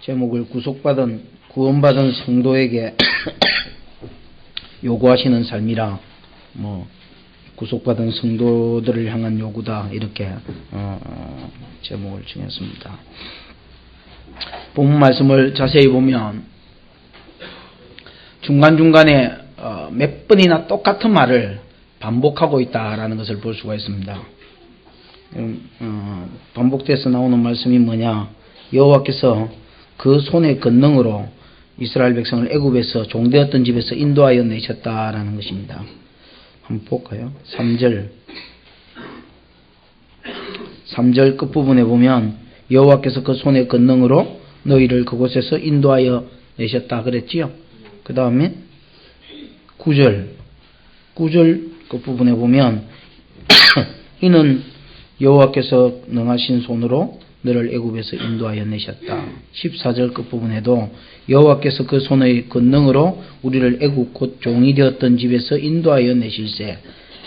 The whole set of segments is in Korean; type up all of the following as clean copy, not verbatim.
제목을 구원받은 성도에게 요구하시는 삶이라, 구속받은 성도들을 향한 요구다, 이렇게 제목을 정했습니다. 본문 말씀을 자세히 보면 중간중간에 몇 번이나 똑같은 말을 반복하고 있다라는 것을 볼 수가 있습니다. 반복돼서 나오는 말씀이 뭐냐? 여호와께서 그 손의 권능으로 이스라엘 백성을 애굽에서 종되었던 집에서 인도하여 내셨다라는 것입니다. 한번 볼까요? 3절 끝부분에 보면 여호와께서 그 손의 권능으로 너희를 그곳에서 인도하여 내셨다 그랬지요. 그 다음에 9절 끝부분에 보면 이는 여호와께서 능하신 손으로 너를 애굽에서 인도하여 내셨다. 14절 끝부분에도 여호와께서 그 손의 권능으로 우리를 애굽 곧 종이 되었던 집에서 인도하여 내실세.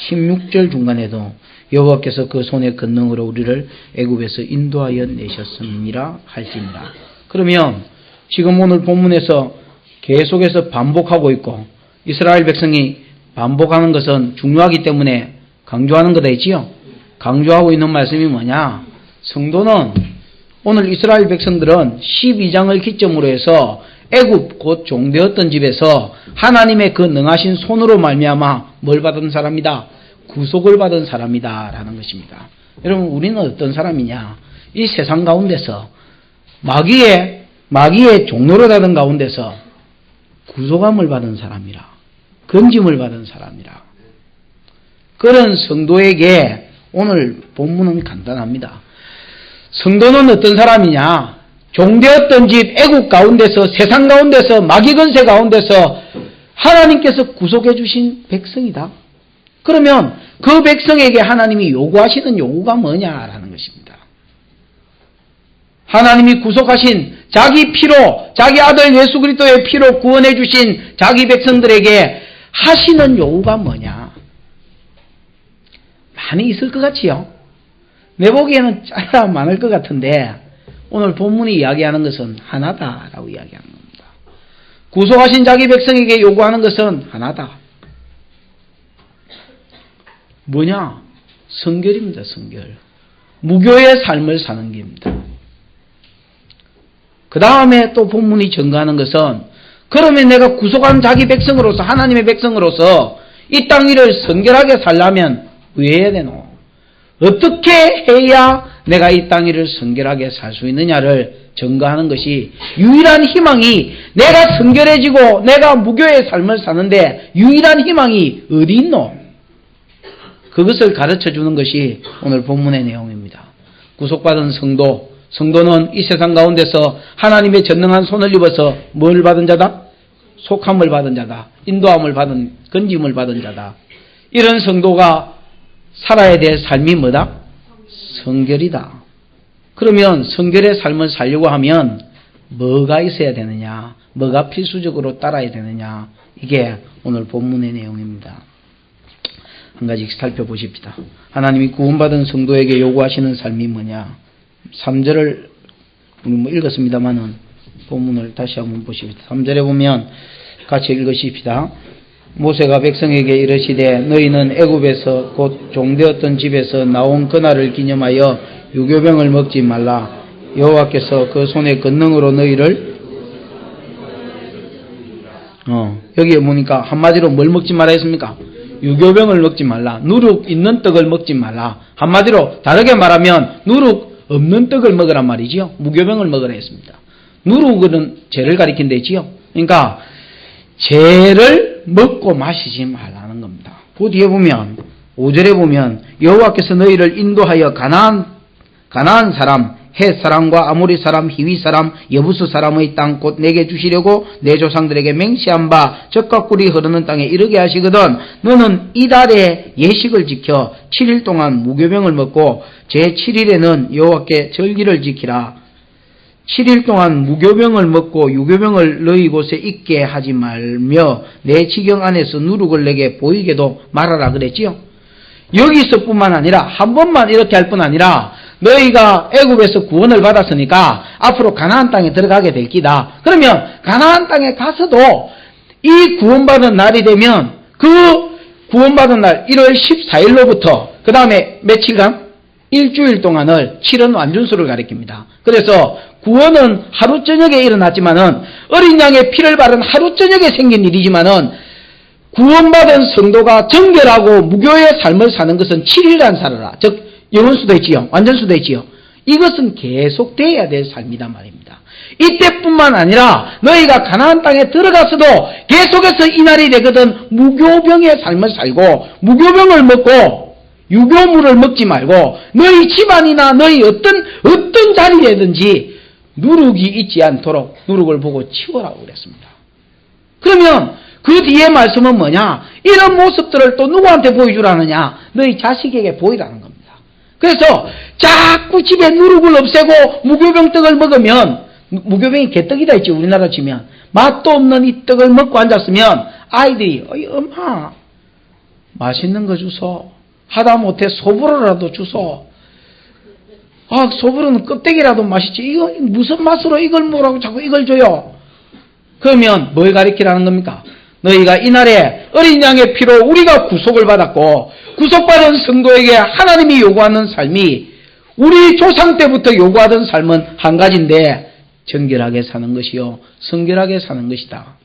16절 중간에도 여호와께서 그 손의 권능으로 우리를 애굽에서 인도하여 내셨음이라 할지니라. 그러면 지금 오늘 본문에서 계속해서 반복하고 있고 이스라엘 백성이 반복하는 것은 중요하기 때문에 강조하는 거다 했지요. 강조하고 있는 말씀이 뭐냐? 성도는 오늘 이스라엘 백성들은 12장을 기점으로 해서 애굽 곧 종되었던 집에서 하나님의 그 능하신 손으로 말미암아 뭘 받은 사람이다? 구속을 받은 사람이다 라는 것입니다. 여러분, 우리는 어떤 사람이냐? 이 세상 가운데서 마귀의 종노릇하던 가운데서 구속함을 받은 사람이라, 건짐을 받은 사람이라. 그런 성도에게 오늘 본문은 간단합니다. 성도는 어떤 사람이냐? 종되었던 집 애국 가운데서, 세상 가운데서, 마귀 권세 가운데서 하나님께서 구속해 주신 백성이다. 그러면 그 백성에게 하나님이 요구하시는 요구가 뭐냐라는 것입니다. 하나님이 구속하신 자기 피로, 자기 아들 예수 그리스도의 피로 구원해 주신 자기 백성들에게 하시는 요구가 뭐냐? 많이 있을 것 같지요? 내 보기에는 짧아 많을 것 같은데 오늘 본문이 이야기하는 것은 하나다라고 이야기하는 겁니다. 구속하신 자기 백성에게 요구하는 것은 하나다. 뭐냐? 성결입니다. 성결. 무교의 삶을 사는 겁니다. 그 다음에 또 본문이 증거하는 것은 그러면 내가 구속한 자기 백성으로서, 하나님의 백성으로서 이 땅 위를 성결하게 살려면 왜 해야 되노? 어떻게 해야 내가 이 땅 위를 성결하게 살 수 있느냐를 증거하는 것이, 유일한 희망이, 내가 성결해지고 내가 무교의 삶을 사는데 유일한 희망이 어디 있노? 그것을 가르쳐 주는 것이 오늘 본문의 내용입니다. 구속받은 성도는 이 세상 가운데서 하나님의 전능한 손을 입어서 뭘 받은 자다? 속함을 받은 자다. 인도함을 받은, 건짐을 받은 자다. 이런 성도가 살아야 될 삶이 뭐다? 성결이다. 그러면 성결의 삶을 살려고 하면 뭐가 있어야 되느냐? 뭐가 필수적으로 따라야 되느냐? 이게 오늘 본문의 내용입니다. 한 가지씩 살펴보십시다. 하나님이 구원받은 성도에게 요구하시는 삶이 뭐냐? 3절을 읽었습니다만은 본문을 다시 한번 보십시다. 3절에 보면 같이 읽으십시다. 모세가 백성에게 이르시되 너희는 애굽에서 곧 종되었던 집에서 나온 그날을 기념하여 유교병을 먹지 말라. 여호와께서 그 손의 권능으로 너희를 여기에 보니까 한마디로 뭘 먹지 말라 했습니까? 유교병을 먹지 말라. 누룩 있는 떡을 먹지 말라. 한마디로 다르게 말하면 누룩 없는 떡을 먹으란 말이지요. 무교병을 먹으라 했습니다. 누룩은 죄를 가리킨 데지요. 그러니까 죄를 먹고 마시지 말라는 겁니다. 그 뒤에 보면 5절에 보면 여호와께서 너희를 인도하여 가나안 사람, 헷 사람과 아모리 사람, 히위 사람, 여부스 사람의 땅 곧 내게 주시려고 내 조상들에게 맹세한 바 젖과 꿀이 흐르는 땅에 이르게 하시거든 너는 이달의 예식을 지켜 7일 동안 무교병을 먹고 제7일에는 여호와께 절기를 지키라. 7일 동안 무교병을 먹고 유교병을 너희 곳에 있게 하지 말며 내 지경 안에서 누룩을 내게 보이게도 말하라 그랬지요. 여기서뿐만 아니라 한 번만 이렇게 할 뿐 아니라 너희가 애굽에서 구원을 받았으니까 앞으로 가나안 땅에 들어가게 될 기다. 그러면 가나안 땅에 가서도 이 구원받은 날이 되면 그 구원받은 날 1월 14일로부터 그 다음에 며칠간? 일주일 동안을 치른 완전수를 가리킵니다. 그래서 구원은 하루 저녁에 일어났지만은 어린 양의 피를 바른 하루 저녁에 생긴 일이지만은 구원받은 성도가 정결하고 무교의 삶을 사는 것은 7일간 살아라. 즉 영원수도 있지요. 완전수도 있지요. 이것은 계속돼야 될 삶이란 말입니다. 이때뿐만 아니라 너희가 가나안 땅에 들어가서도 계속해서 이 날이 되거든 무교병의 삶을 살고 무교병을 먹고 유교물을 먹지 말고 너희 집안이나 너희 어떤 자리에든지 누룩이 있지 않도록 누룩을 보고 치우라고 그랬습니다. 그러면 그 뒤에 말씀은 뭐냐? 이런 모습들을 또 누구한테 보여주라느냐? 너희 자식에게 보이라는 겁니다. 그래서 자꾸 집에 누룩을 없애고 무교병 떡을 먹으면 무교병이 개떡이다 했지 우리나라 치면 맛도 없는 이 떡을 먹고 앉았으면 아이들이 엄마 맛있는 거 주소. 하다못해 소보로라도 주소. 소보로는 껍데기라도 맛있지. 이거 무슨 맛으로 이걸 뭐라고 자꾸 이걸 줘요. 그러면 뭘 가리키라는 겁니까? 너희가 이날에 어린 양의 피로 우리가 구속을 받았고 구속받은 성도에게 하나님이 요구하는 삶이 우리 조상 때부터 요구하던 삶은 한 가지인데 정결하게 사는 것이요 성결하게 사는 것이다.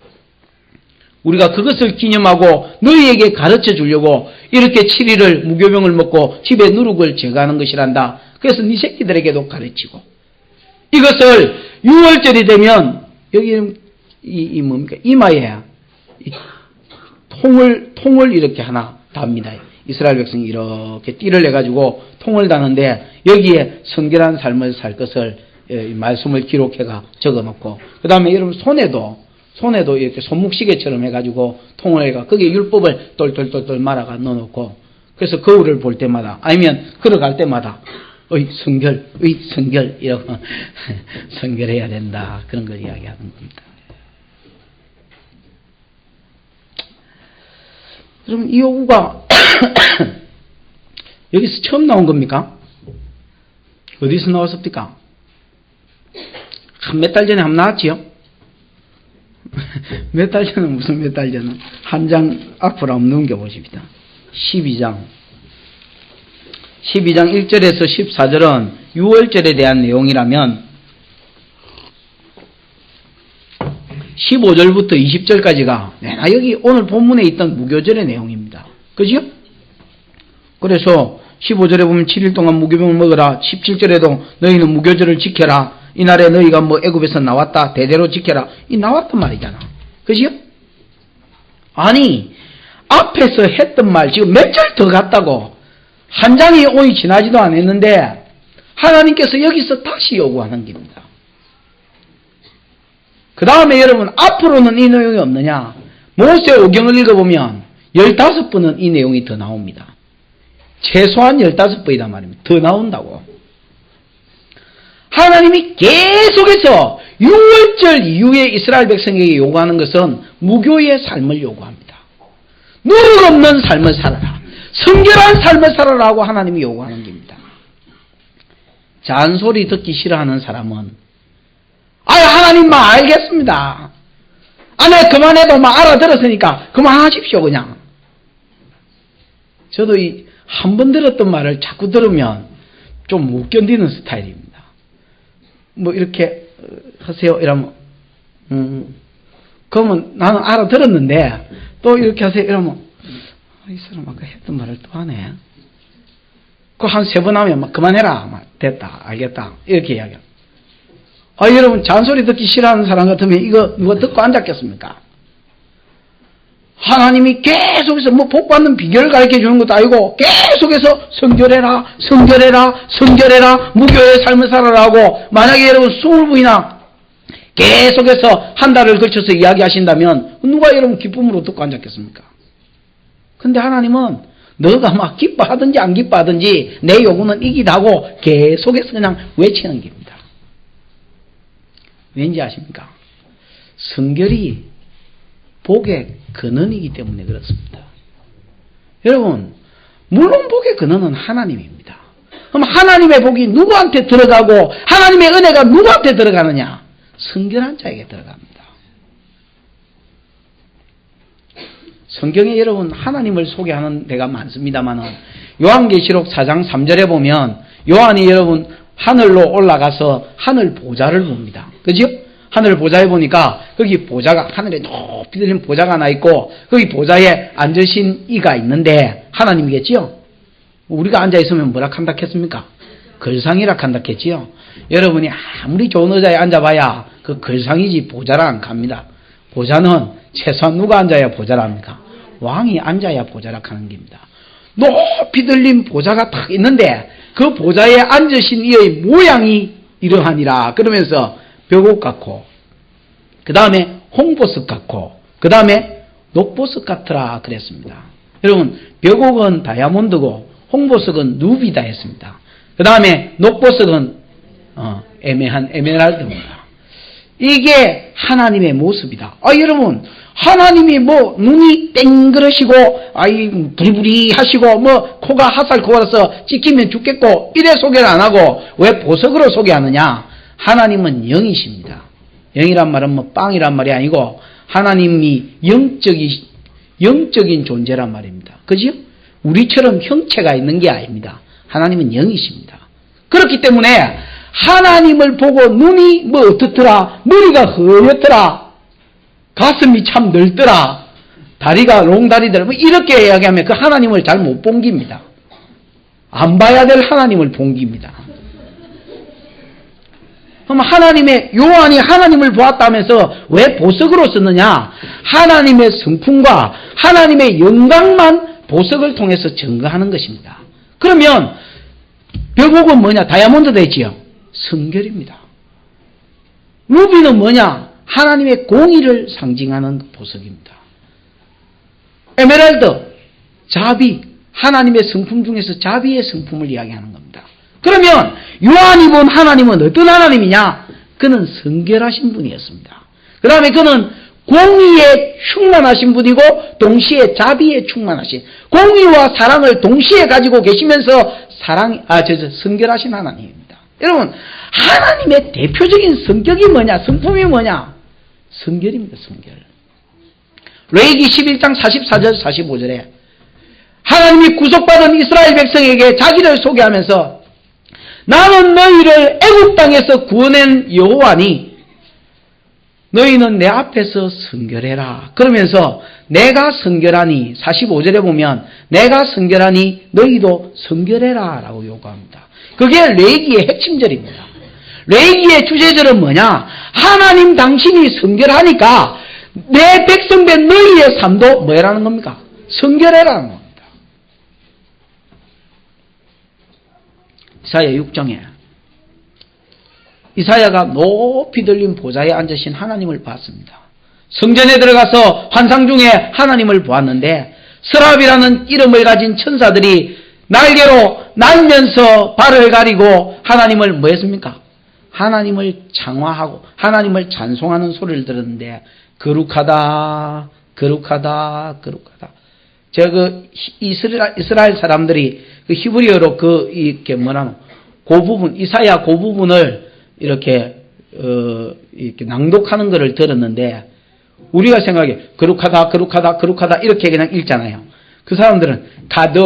우리가 그것을 기념하고 너희에게 가르쳐 주려고 이렇게 7일을 무교병을 먹고 집에 누룩을 제거하는 것이란다. 그래서 네 새끼들에게도 가르치고 이것을 6월절이 되면 여기 이 뭡니까? 이마에 통을 이렇게 하나 답니다. 이스라엘 백성이 이렇게 띠를 내가지고 통을 다는데 여기에 성결한 삶을 살 것을 말씀을 기록해가 적어놓고 그 다음에 여러분 손에도 이렇게 손목시계처럼 해가지고 통을 해가 거기에 율법을 똘똘똘똘 말아가 넣어놓고 그래서 거울을 볼 때마다 아니면 걸어갈 때마다 성결 이러고 성결해야 된다 그런 걸 이야기하는 겁니다. 그럼 이 요구가 여기서 처음 나온 겁니까? 어디서 나왔습니까? 몇 달 전에 한번 나왔지요? 몇 달 전은 무슨 몇 달 전은 한 장 앞으로 한번 넘겨보십니다. 12장 1절에서 14절은 6월절에 대한 내용이라면 15절부터 20절까지가 여기 오늘 본문에 있던 무교절의 내용입니다. 그죠? 그래서 15절에 보면 7일 동안 무교병을 먹어라. 17절에도 너희는 무교절을 지켜라. 이날에 너희가 애굽에서 나왔다. 대대로 지켜라. 이 나왔단 말이잖아. 그죠? 아니 앞에서 했던 말 지금 몇 절 더 갔다고. 한 장이 오이 지나지도 않았는데 하나님께서 여기서 다시 요구하는 겁니다. 그 다음에 여러분 앞으로는 이 내용이 없느냐? 모세 오경을 읽어보면 15번은 이 내용이 더 나옵니다. 최소한 15번이란 말입니다. 더 나온다고. 하나님이 계속해서 6월절 이후에 이스라엘 백성에게 요구하는 것은 무교의 삶을 요구합니다. 누룩 없는 삶을 살아라. 성결한 삶을 살아라고 하나님이 요구하는 겁니다. 잔소리 듣기 싫어하는 사람은 하나님 알겠습니다. 내가 그만해도 알아들었으니까 그만하십시오 그냥. 저도 한 번 들었던 말을 자꾸 들으면 좀 못 견디는 스타일입니다. 이렇게 하세요 이러면 그러면 나는 알아들었는데 또 이렇게 하세요 이러면 이 사람 아까 했던 말을 또 하네. 그 한 3번 하면 그만해라. 됐다. 알겠다. 이렇게 이야기합니다. 여러분 잔소리 듣기 싫어하는 사람 같으면 이거 누가 듣고 앉았겠습니까? 하나님이 계속해서 복 받는 비결을 가르쳐 주는 것도 아니고 계속해서 성결해라 무교의 삶을 살아라고 만약에 여러분 20분이나 계속해서 한 달을 거쳐서 이야기하신다면 누가 여러분 기쁨으로 듣고 앉았겠습니까? 근데 하나님은 너가 기뻐하든지 안 기뻐하든지 내 요구는 이기다고 계속해서 그냥 외치는 겁니다. 왠지 아십니까? 성결이 복의 근원이기 때문에 그렇습니다. 여러분 물론 복의 근원은 하나님입니다. 그럼 하나님의 복이 누구한테 들어가고 하나님의 은혜가 누구한테 들어가느냐? 성결한 자에게 들어갑니다. 성경에 여러분 하나님을 소개하는 데가 많습니다만은 요한계시록 4장 3절에 보면 요한이 여러분 하늘로 올라가서 하늘 보좌를 봅니다. 그죠? 하늘 보좌에 보니까 거기 보좌가 하늘에 높이 들린 보좌가 하나 있고 거기 보좌에 앉으신 이가 있는데 하나님이겠지요? 우리가 앉아있으면 뭐라 한다 했습니까? 걸상이라 한다 했지요? 여러분이 아무리 좋은 의자에 앉아봐야 그 걸상이지 보좌라 안 갑니다. 보좌는 최소한 누가 앉아야 보좌라 합니까? 왕이 앉아야 보좌라 하는 겁니다. 높이 들린 보좌가 딱 있는데 그 보좌에 앉으신 이의 모양이 이러하니라 그러면서 벽옥 같고 그 다음에 홍보석 같고 그 다음에 녹보석 같으라 그랬습니다. 여러분 벽옥은 다이아몬드고 홍보석은 누비다 했습니다. 그 다음에 녹보석은 애매한 에메랄드입니다. 이게 하나님의 모습이다. 여러분 하나님이 뭐 눈이 땡그러시고 부리부리 하시고 뭐 코가 하살 코라서 찍히면 죽겠고 이래 소개를 안 하고 왜 보석으로 소개하느냐? 하나님은 영이십니다. 영이란 말은 뭐 빵이란 말이 아니고 하나님이 영적인 존재란 말입니다. 그죠? 우리처럼 형체가 있는 게 아닙니다. 하나님은 영이십니다. 그렇기 때문에 하나님을 보고 눈이 뭐 어떻더라, 머리가 허옇더라, 가슴이 참 넓더라, 다리가 롱다리더라, 뭐 이렇게 이야기하면 그 하나님을 잘 못 본 겁니다. 안 봐야 될 하나님을 본 겁니다. 그럼 요한이 하나님을 보았다면서 왜 보석으로 썼느냐? 하나님의 성품과 하나님의 영광만 보석을 통해서 증거하는 것입니다. 그러면 벽옥은 뭐냐? 다이아몬드 되지요? 성결입니다. 루비는 뭐냐? 하나님의 공의를 상징하는 보석입니다. 에메랄드, 자비, 하나님의 성품 중에서 자비의 성품을 이야기하는 겁니다. 그러면 요한이 본 하나님은 어떤 하나님이냐? 그는 성결하신 분이었습니다. 그 다음에 그는 공의에 충만하신 분이고 동시에 자비에 충만하신, 공의와 사랑을 동시에 가지고 계시면서 성결하신 하나님입니다. 여러분 하나님의 대표적인 성격이 뭐냐? 성품이 뭐냐? 성결입니다. 성결. 레위기 11장 44절 45절에 하나님이 구속받은 이스라엘 백성에게 자기를 소개하면서 나는 너희를 애굽 땅에서 구원한 여호와니 너희는 내 앞에서 성결해라. 그러면서 내가 성결하니 45절에 보면 내가 성결하니 너희도 성결해라 라고 요구합니다. 그게 레위기의 핵심절입니다. 레위기의 주제절은 뭐냐? 하나님 당신이 성결하니까 내 백성된 너희의 삶도 뭐라는 겁니까? 성결해라는 겁니다. 이사야 6장에 이사야가 높이 들린 보좌에 앉으신 하나님을 봤습니다. 성전에 들어가서 환상 중에 하나님을 보았는데 서랍이라는 이름을 가진 천사들이 날개로 날면서 발을 가리고 하나님을 뭐 했습니까? 하나님을 장화하고 하나님을 찬송하는 소리를 들었는데 거룩하다 거룩하다 거룩하다. 이스라엘 사람들이 그 히브리어로 이렇게 그 부분, 이사야 그 부분을 이렇게 낭독하는 것을 들었는데 우리가 생각해 거룩하다 거룩하다 거룩하다 이렇게 그냥 읽잖아요. 그 사람들은 가도시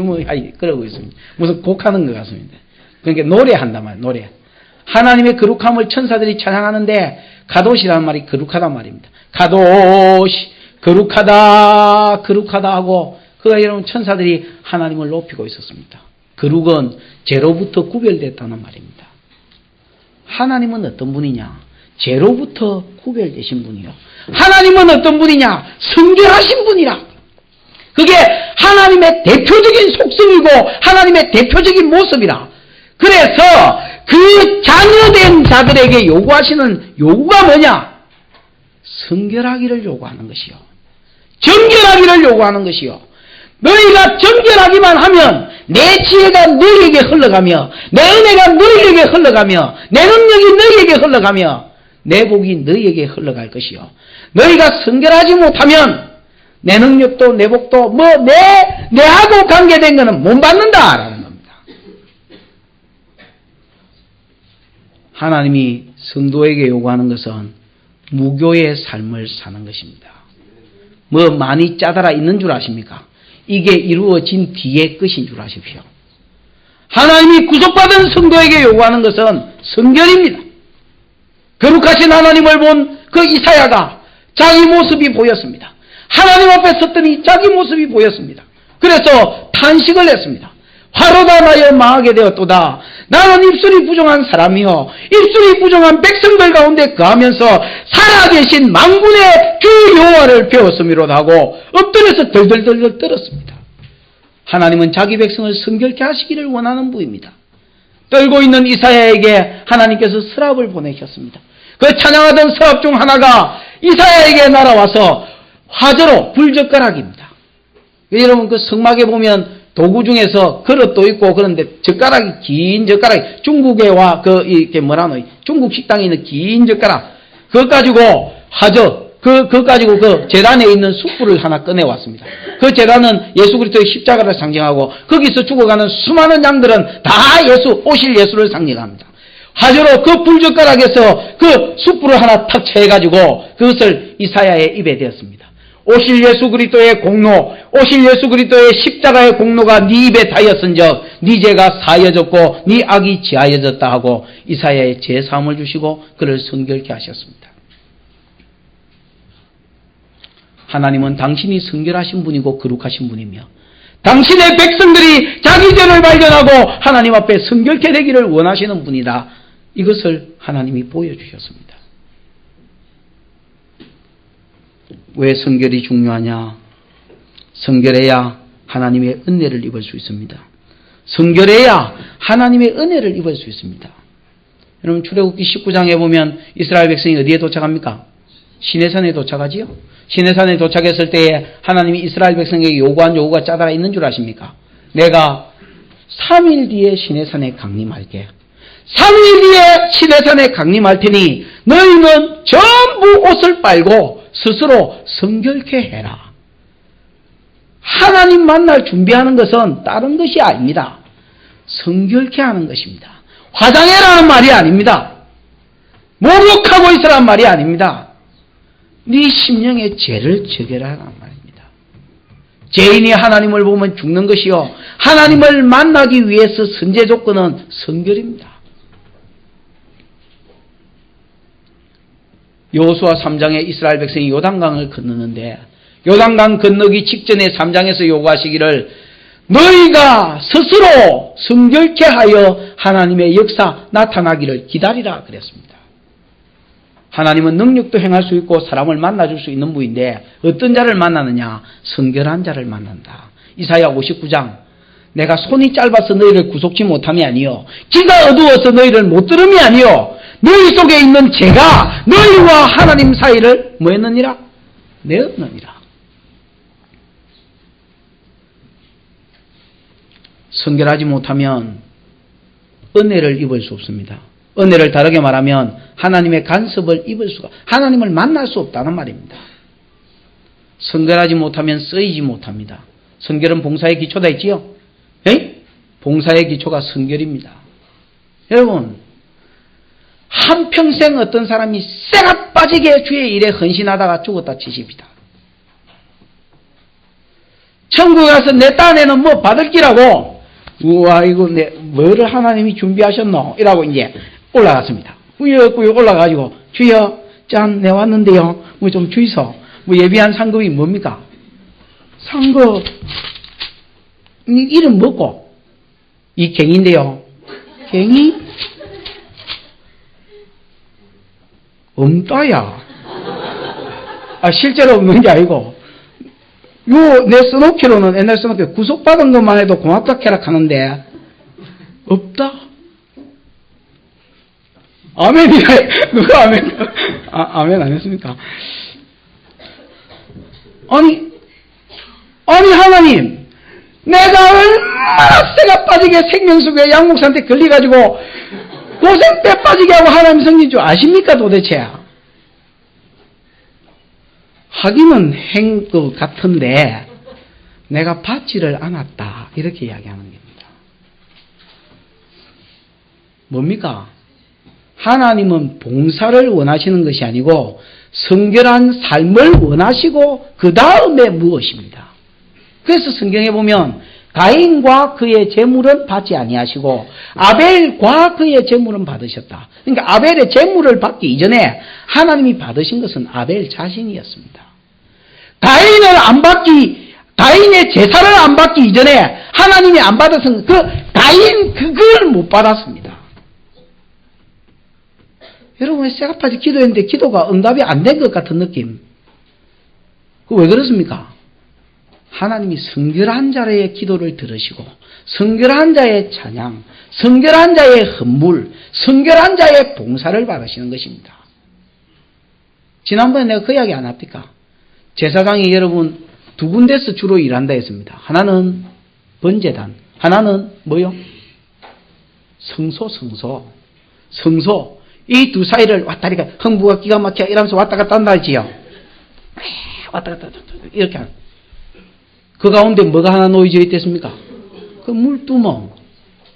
뭐 그러고 있습니다. 무슨 곡하는 것 같습니다. 그러니까 노래한단 말이에요. 노래. 하나님의 거룩함을 천사들이 찬양하는데 가도시라는 말이 거룩하단 말입니다. 가도시 거룩하다 거룩하다 하고 그가 여러분 천사들이 하나님을 높이고 있었습니다. 거룩은 죄로부터 구별됐다는 말입니다. 하나님은 어떤 분이냐? 죄로부터 구별되신 분이요. 하나님은 어떤 분이냐? 성결하신 분이라. 그게 하나님의 대표적인 속성이고 하나님의 대표적인 모습이라. 그래서 그 자녀된 자들에게 요구하시는 요구가 뭐냐? 성결하기를 요구하는 것이요. 정결하기를 요구하는 것이요. 너희가 정결하기만 하면 내 지혜가 너희에게 흘러가며 내 은혜가 너희에게 흘러가며 내 능력이 너희에게 흘러가며 내 복이 너희에게 흘러갈 것이요. 너희가 성결하지 못하면 내 능력도 내 복도 내하고 관계된 거는 못 받는다라는 겁니다. 하나님이 성도에게 요구하는 것은 무교의 삶을 사는 것입니다. 많이 짜달아 있는 줄 아십니까? 이게 이루어진 뒤의 것인 줄 아십시오. 하나님이 구속받은 성도에게 요구하는 것은 성결입니다. 거룩하신 하나님을 본 그 이사야가 자기 모습이 보였습니다. 하나님 앞에 섰더니 자기 모습이 보였습니다. 그래서 탄식을 했습니다. 화로다 나여 망하게 되었도다. 나는 입술이 부정한 사람이요 입술이 부정한 백성들 가운데 거하면서 살아계신 만군의 주 여호와를 배웠음이로다 하고 엎드려서 덜덜덜덜 떨었습니다. 하나님은 자기 백성을 성결케 하시기를 원하는 분입니다. 떨고 있는 이사야에게 하나님께서 서랍을 보내셨습니다. 그 찬양하던 서랍 중 하나가 이사야에게 날아와서 화저로 불젓가락입니다. 여러분 그 성막에 보면 도구 중에서 그릇도 있고 그런데 젓가락이 긴 젓가락, 중국에와 이렇게 중국 식당에 있는 긴 젓가락, 그것 가지고 화저, 그것 가지고 그 제단에 있는 숯불을 하나 꺼내왔습니다. 그 제단은 예수 그리스도의 십자가를 상징하고 거기서 죽어가는 수많은 양들은 다 오실 예수를 상징합니다. 화저로 그 불젓가락에서 그 숯불을 하나 탁 채가지고 그것을 이사야의 입에 대었습니다. 오실 예수 그리스도의 공로, 오실 예수 그리스도의 십자가의 공로가 네 입에 닿였은즉 네 죄가 사여졌고 네 악이 지하여졌다 하고 이사야의 죄사함을 주시고 그를 성결케 하셨습니다. 하나님은 당신이 성결하신 분이고 거룩하신 분이며 당신의 백성들이 자기 죄를 발견하고 하나님 앞에 성결케 되기를 원하시는 분이다. 이것을 하나님이 보여주셨습니다. 왜 성결이 중요하냐? 성결해야 하나님의 은혜를 입을 수 있습니다. 성결해야 하나님의 은혜를 입을 수 있습니다. 여러분 출애굽기 19장에 보면 이스라엘 백성이 어디에 도착합니까? 시내산에 도착하지요. 시내산에 도착했을 때에 하나님이 이스라엘 백성에게 요구한 요구가 짜달아 있는 줄 아십니까? 내가 3일 뒤에 시내산에 강림할게. 3일 뒤에 시내산에 강림할 테니 너희는 전부 옷을 빨고 스스로 성결케 해라. 하나님 만날 준비하는 것은 다른 것이 아닙니다. 성결케 하는 것입니다. 화장해라는 말이 아닙니다. 목욕하고 있으라는 말이 아닙니다. 네 심령의 죄를 저결하라는 말입니다. 죄인이 하나님을 보면 죽는 것이요 하나님을 만나기 위해서 선제 조건은 성결입니다. 여호수아 3장에 이스라엘 백성이 요단강을 건너는데 요단강 건너기 직전에 3장에서 요구하시기를 너희가 스스로 성결케 하여 하나님의 역사 나타나기를 기다리라 그랬습니다. 하나님은 능력도 행할 수 있고 사람을 만나줄 수 있는 분인데 어떤 자를 만나느냐? 성결한 자를 만난다. 이사야 59장 내가 손이 짧아서 너희를 구속지 못함이 아니요 귀가 어두워서 너희를 못 들음이 아니요 너희 속에 있는 죄가 너희와 하나님 사이를 뭐 했느니라? 내었느니라. 성결하지 못하면 은혜를 입을 수 없습니다. 은혜를 다르게 말하면 하나님의 간섭을 입을 수가, 하나님을 만날 수 없다는 말입니다. 성결하지 못하면 쓰이지 못합니다. 성결은 봉사의 기초다 있지요? 에? 봉사의 기초가 성결입니다. 여러분 한평생 어떤 사람이 쇠가 빠지게 주의 일에 헌신하다가 죽었다 치십니다. 천국에 가서 내 딴에는 뭐 받을 기라고 우와 이거 뭐를 하나님이 준비하셨노? 이라고 이제 올라갔습니다. 꾸역꾸역 올라가지고 주여 짠 내 왔는데요. 뭐 좀 주이소. 뭐 예비한 상급이 뭡니까? 상급 이름 뭐고? 이 갱인데요. 갱이? 엄따야. 실제로 없는 게 아니고 내 써놓기로는 옛날 써놓기 구속받은 것만 해도 고맙다 캐라 하는데 없다? 아멘이야. 누가 아멘? 아멘 안 했습니까? 아니 하나님 내가 얼마나 쇠가 빠지게 생명수교에 양목사한테 걸려가지고 고생 빼 빠지게 하고 하나님 성긴 줄 아십니까 도대체? 하기는 행 것 같은데 내가 받지를 않았다. 이렇게 이야기하는 겁니다. 뭡니까? 하나님은 봉사를 원하시는 것이 아니고 성결한 삶을 원하시고 그 다음에 무엇입니다. 그래서 성경에 보면 가인과 그의 재물은 받지 아니하시고 아벨과 그의 재물은 받으셨다. 그러니까 아벨의 재물을 받기 이전에 하나님이 받으신 것은 아벨 자신이었습니다. 가인의 제사를 안 받기 이전에 하나님이 안 받았은 가인 그걸 못 받았습니다. 여러분, 세가파지 기도했는데 기도가 응답이 안 된 것 같은 느낌. 왜 그렇습니까? 하나님이 성결한 자의 기도를 들으시고 성결한 자의 찬양, 성결한 자의 헌물, 성결한 자의 봉사를 받으시는 것입니다. 지난번에 내가 그 이야기 안 합니까? 제사장이 여러분 두 군데서 주로 일한다 했습니다. 하나는 번제단, 하나는 뭐요? 성소. 이 두 사이를 왔다리가 흥부가 기가 막혀 이러면서 왔다 갔다 한다 했지요. 왔다 갔다 이렇게 하는. 그 가운데 뭐가 하나 놓여져 있겠습니까? 그 물두멍.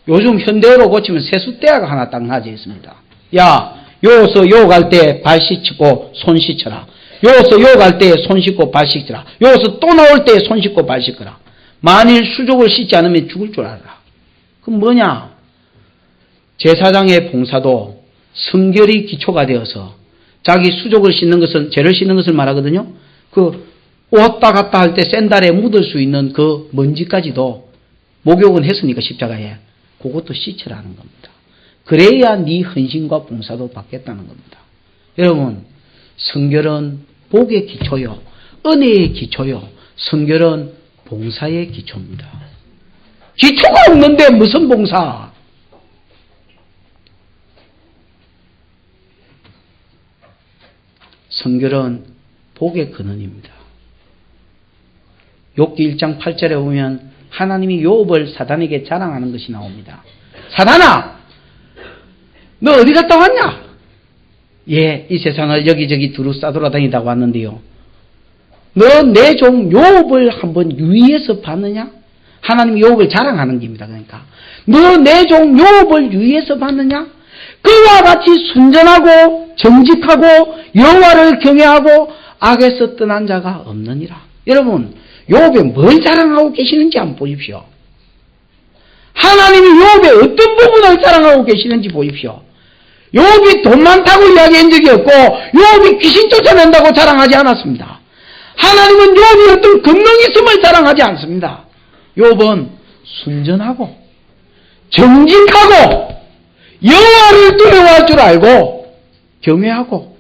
요즘 현대어로 고치면 세숫대야가 하나 딱 놔져 있습니다. 야, 요서 요 갈 때 발 씻고 손 씻어라. 요서 요 갈 때 손 씻고 발 씻어라. 요서 또 나올 때 손 씻고 발 씻어라. 만일 수족을 씻지 않으면 죽을 줄 알아라. 그럼 뭐냐? 제사장의 봉사도 성결이 기초가 되어서 자기 수족을 씻는 것은, 죄를 씻는 것을 말하거든요. 왔다 갔다 할 때 샌달에 묻을 수 있는 그 먼지까지도 목욕은 했으니까 십자가에 그것도 씻으라는 겁니다. 그래야 네 헌신과 봉사도 받겠다는 겁니다. 여러분, 성결은 복의 기초요, 은혜의 기초요, 성결은 봉사의 기초입니다. 기초가 없는데 무슨 봉사? 성결은 복의 근원입니다. 욥기 1장 8절에 보면 하나님이 욥을 사단에게 자랑하는 것이 나옵니다. 사단아, 너 어디 갔다 왔냐? 예, 이 세상을 여기저기 두루 싸돌아다니다가 왔는데요. 너 내 종 욥을 한번 유의해서 봤느냐? 하나님이 욥을 자랑하는 겁니다. 그러니까 너 내 종 욥을 유의해서 봤느냐? 그와 같이 순전하고 정직하고 여호와를 경외하고 악에서 떠난 자가 없느니라. 여러분, 욥에 뭘 자랑하고 계시는지 한번 보십시오. 하나님이 욥의 어떤 부분을 자랑하고 계시는지 보십시오. 욥이 돈 많다고 이야기한 적이 없고 욥이 귀신 쫓아낸다고 자랑하지 않았습니다. 하나님은 욥이 어떤 권능이 있음을 자랑하지 않습니다. 욥은 순전하고 정직하고 여호와를 두려워할 줄 알고 경외하고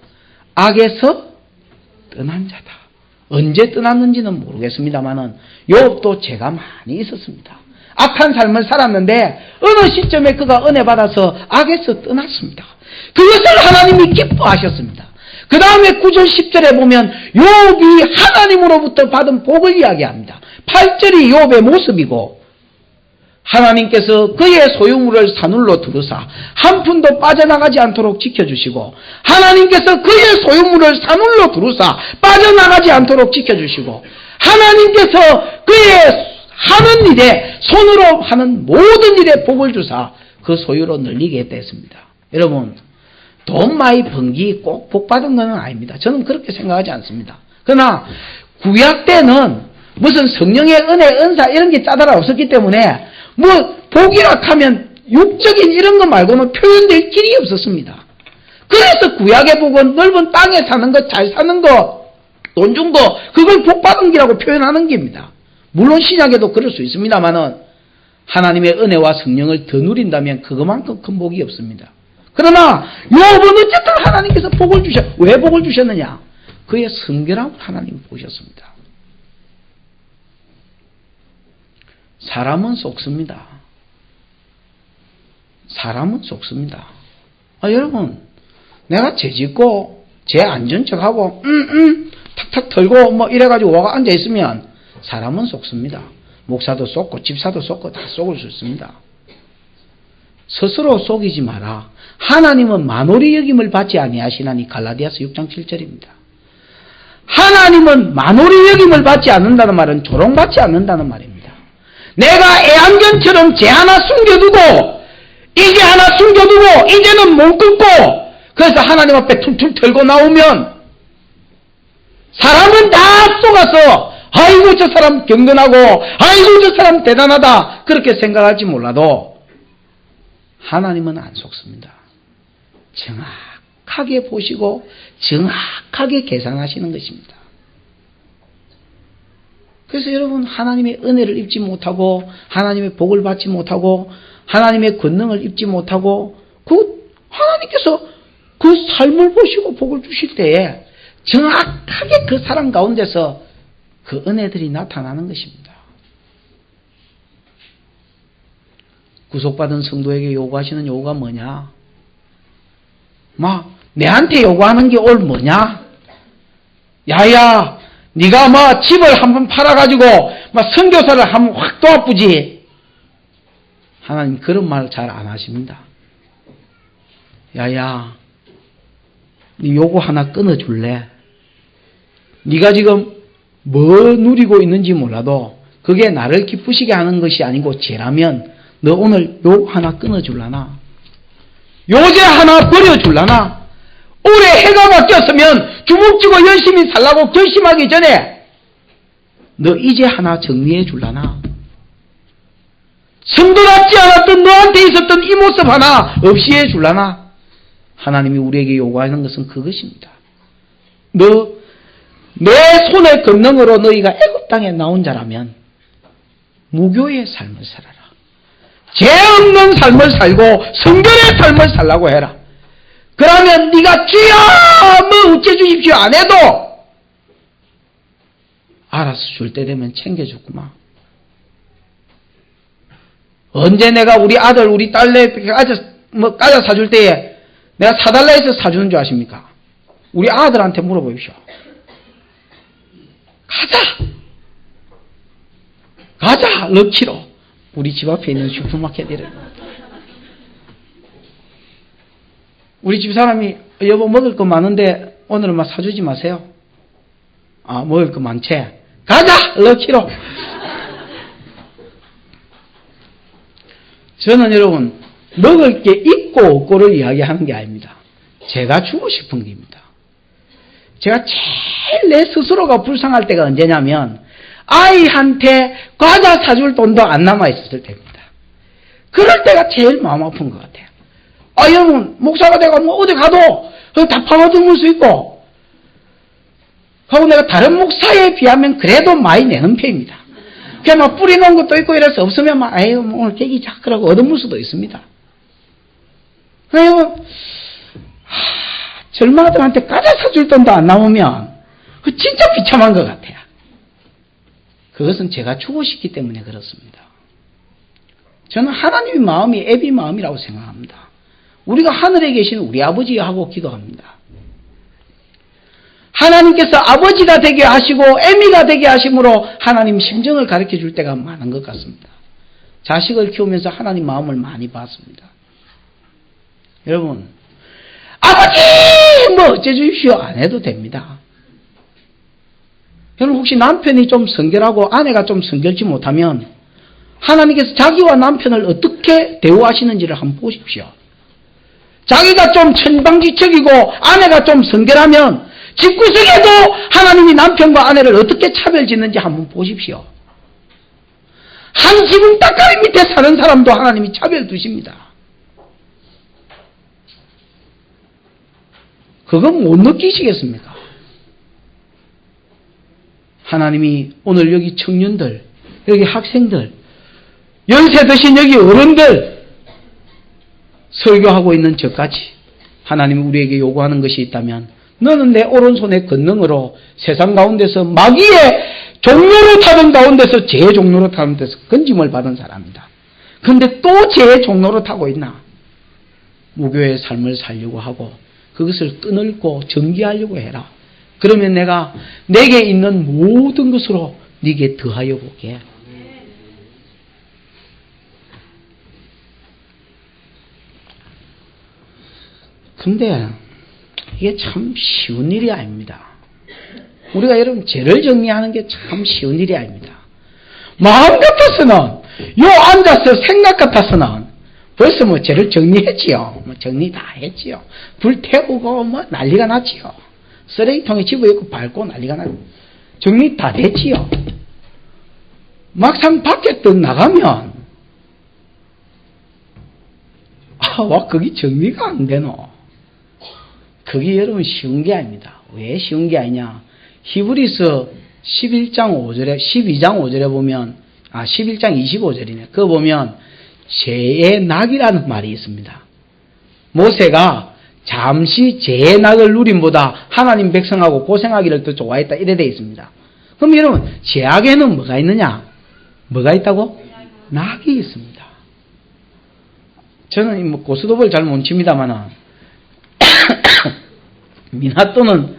악에서 떠난 자다. 언제 떠났는지는 모르겠습니다만은 욥도 죄가 많이 있었습니다. 악한 삶을 살았는데 어느 시점에 그가 은혜 받아서 악에서 떠났습니다. 그것을 하나님이 기뻐하셨습니다. 그 다음에 9절 10절에 보면 욥이 하나님으로부터 받은 복을 이야기합니다. 8절이 욥의 모습이고 하나님께서 그의 소유물을 사눌로 두르사 한 푼도 빠져나가지 않도록 지켜주시고 하나님께서 그의 소유물을 사눌로 두르사 빠져나가지 않도록 지켜주시고 하나님께서 그의 하는 일에 손으로 하는 모든 일에 복을 주사 그 소유로 늘리게 했다 했습니다. 여러분, 돈 많이 번기 꼭 복 받은 건 아닙니다. 저는 그렇게 생각하지 않습니다. 그러나 구약 때는 무슨 성령의 은혜, 은사 이런 게 짜다라 없었기 때문에 뭐 복이라 하면 육적인 이런 거 말고는 표현될 길이 없었습니다. 그래서 구약의 복은 넓은 땅에 사는 것, 잘 사는 거, 돈 준 거, 그걸 복 받은 기라고 표현하는 겁니다. 물론 신약에도 그럴 수 있습니다만은 하나님의 은혜와 성령을 더 누린다면 그것만큼 큰 복이 없습니다. 그러나 욥은 어쨌든 하나님께서 복을 왜 복을 주셨느냐? 그의 성결함을 하나님 보셨습니다. 사람은 속습니다. 사람은 속습니다. 여러분, 내가 죄 짓고 죄 안 진 척하고 탁탁 털고 뭐 이래가지고 와가 앉아 있으면 사람은 속습니다. 목사도 속고 집사도 속고 다 속을 수 있습니다. 스스로 속이지 마라. 하나님은 만홀히 여김을 받지 아니하시나니 갈라디아서 6장 7절입니다. 하나님은 만홀의 여김을 받지 않는다는 말은 조롱받지 않는다는 말입니다. 내가 애완견처럼 쟤 하나 숨겨두고 이제 하나 숨겨두고 이제는 못 끊고 그래서 하나님 앞에 툴툴 털고 나오면 사람은 다 속아서 아이고 저 사람 경건하고 아이고 저 사람 대단하다 그렇게 생각할지 몰라도 하나님은 안 속습니다. 정확하게 보시고 정확하게 계산하시는 것입니다. 그래서 여러분 하나님의 은혜를 입지 못하고 하나님의 복을 받지 못하고 하나님의 권능을 입지 못하고 하나님께서 그 삶을 보시고 복을 주실 때에 정확하게 그 사람 가운데서 그 은혜들이 나타나는 것입니다. 구속받은 성도에게 요구하시는 요구가 뭐냐? 내한테 요구하는 게 올 뭐냐? 야야, 네가 집을 한번 팔아가지고 선교사를 한번 확 도와쁘지. 하나님 그런 말 잘 안 하십니다. 야야, 네 요구 하나 끊어줄래? 네가 지금 뭐 누리고 있는지 몰라도 그게 나를 기쁘시게 하는 것이 아니고 죄라면 너 오늘 요구 하나 끊어줄라나? 요새 하나 버려줄라나? 올해 해가 바뀌었으면 주먹쥐고 열심히 살라고 결심하기 전에 너 이제 하나 정리해 줄라나? 성도답지 않았던 너한테 있었던 이 모습 하나 없이 해 줄라나? 하나님이 우리에게 요구하는 것은 그것입니다. 너 내 손의 권능으로 너희가 애굽 땅에 나온 자라면 무교의 삶을 살아라. 죄 없는 삶을 살고 성결의 삶을 살라고 해라. 그러면 네가 주여 뭐 어째 주십시오 안 해도 알아서 줄 때 되면 챙겨주구만. 언제 내가 우리 아들 우리 딸내 과자 사줄 때에 내가 사달라 해서 사주는 줄 아십니까? 우리 아들한테 물어보십시오. 가자 럭키로 우리 집 앞에 있는 슈퍼마켓이래. 우리 집 사람이 여보 먹을 거 많은데 오늘은 사주지 마세요. 먹을 거 많지? 가자 럭키로. 저는 여러분 먹을 게 있고 없고를 이야기하는 게 아닙니다. 제가 주고 싶은 게입니다. 제가 제일 내 스스로가 불쌍할 때가 언제냐면 아이한테 과자 사줄 돈도 안 남아있을 때입니다. 그럴 때가 제일 마음 아픈 것 같아요. 여러분 목사가 내가 어디 가도 다 팔아먹을 수 있고 하고 내가 다른 목사에 비하면 그래도 많이 내는 편입니다. 그냥 뿌리놓은 것도 있고 이래서 없으면 오늘 계기 작으라고 얻어물 수도 있습니다. 그래서 젊은 아들한테 과자 사줄 돈도 안 남으면 진짜 비참한 것 같아요. 그것은 제가 주고 싶기 때문에 그렇습니다. 저는 하나님의 마음이 애비 마음이라고 생각합니다. 우리가 하늘에 계신 우리 아버지하고 기도합니다. 하나님께서 아버지가 되게 하시고 애미가 되게 하심으로 하나님 심정을 가르쳐 줄 때가 많은 것 같습니다. 자식을 키우면서 하나님 마음을 많이 봤습니다. 여러분 아버지 어째 주십시오 안 해도 됩니다. 여러분 혹시 남편이 좀 성결하고 아내가 좀 성결치 못하면 하나님께서 자기와 남편을 어떻게 대우하시는지를 한번 보십시오. 자기가 좀 천방지축이고 아내가 좀 성결하면 집구석에도 하나님이 남편과 아내를 어떻게 차별짓는지 한번 보십시오. 한 지붕 따까리 밑에 사는 사람도 하나님이 차별 두십니다. 그건 못 느끼시겠습니까? 하나님이 오늘 여기 청년들, 여기 학생들, 연세 드신 여기 어른들, 설교하고 있는 저까지 하나님이 우리에게 요구하는 것이 있다면 너는 내 오른손의 권능으로 세상 가운데서 마귀의 종로로 타던 가운데서 제 종로로 타는 데서 건짐을 받은 사람이다. 그런데 또 제 종로로 타고 있나? 무교의 삶을 살려고 하고 그것을 끊을고 정기하려고 해라. 그러면 내가 내게 있는 모든 것으로 네게 더하여 보게. 근데 이게 참 쉬운 일이 아닙니다. 우리가 여러분 죄를 정리하는 게 참 쉬운 일이 아닙니다. 마음 같아서는 요 앉아서 생각 같아서는 벌써 뭐 죄를 정리했지요. 뭐 정리 다 했지요. 불 태우고 뭐 난리가 났지요. 쓰레기통에 집어넣고 밟고 난리가 났. 정리 다 됐지요. 막상 밖에 또 나가면 와 그게 정리가 안 되노. 그게 여러분 쉬운 게 아닙니다. 왜 쉬운 게 아니냐? 히브리서 11장 5절에 12장 5절에 보면 11장 25절이네. 그거 보면 죄의 낙이라는 말이 있습니다. 모세가 잠시 죄의 낙을 누림보다 하나님 백성하고 고생하기를 더 좋아했다 이래 되어 있습니다. 그럼 여러분 죄악에는 뭐가 있느냐? 뭐가 있다고? 낙이 있습니다. 저는 뭐 고스톱을 잘 못 칩니다만은 미나또는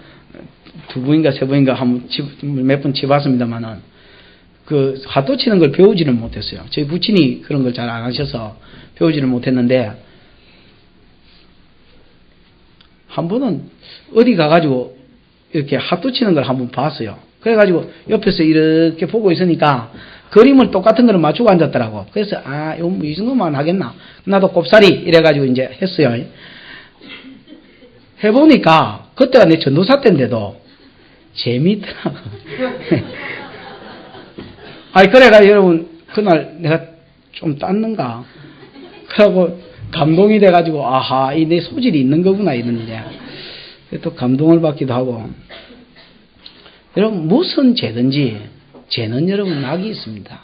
두 번인가 세 번인가 몇 번 쳐봤습니다만은 그 하도 치는 걸 배우지를 못했어요. 저희 부친이 그런 걸 잘 안 하셔서 배우지를 못했는데 한 번은 어디 가가지고 이렇게 하도 치는 걸 한번 봤어요. 그래가지고 옆에서 이렇게 보고 있으니까 그림을 똑같은 거를 맞추고 앉았더라고. 그래서 이 정도만 하겠나? 나도 꼽사리 이래가지고 이제 했어요. 해보니까 그때가 내 전도사 때인데도 재미있더라고. 그래가 여러분 그날 내가 좀 땄는가? 그러고 감동이 돼가지고 이 내 소질이 있는 거구나 이러는데 또 감동을 받기도 하고. 여러분 무슨 죄든지 죄는 여러분 낙이 있습니다.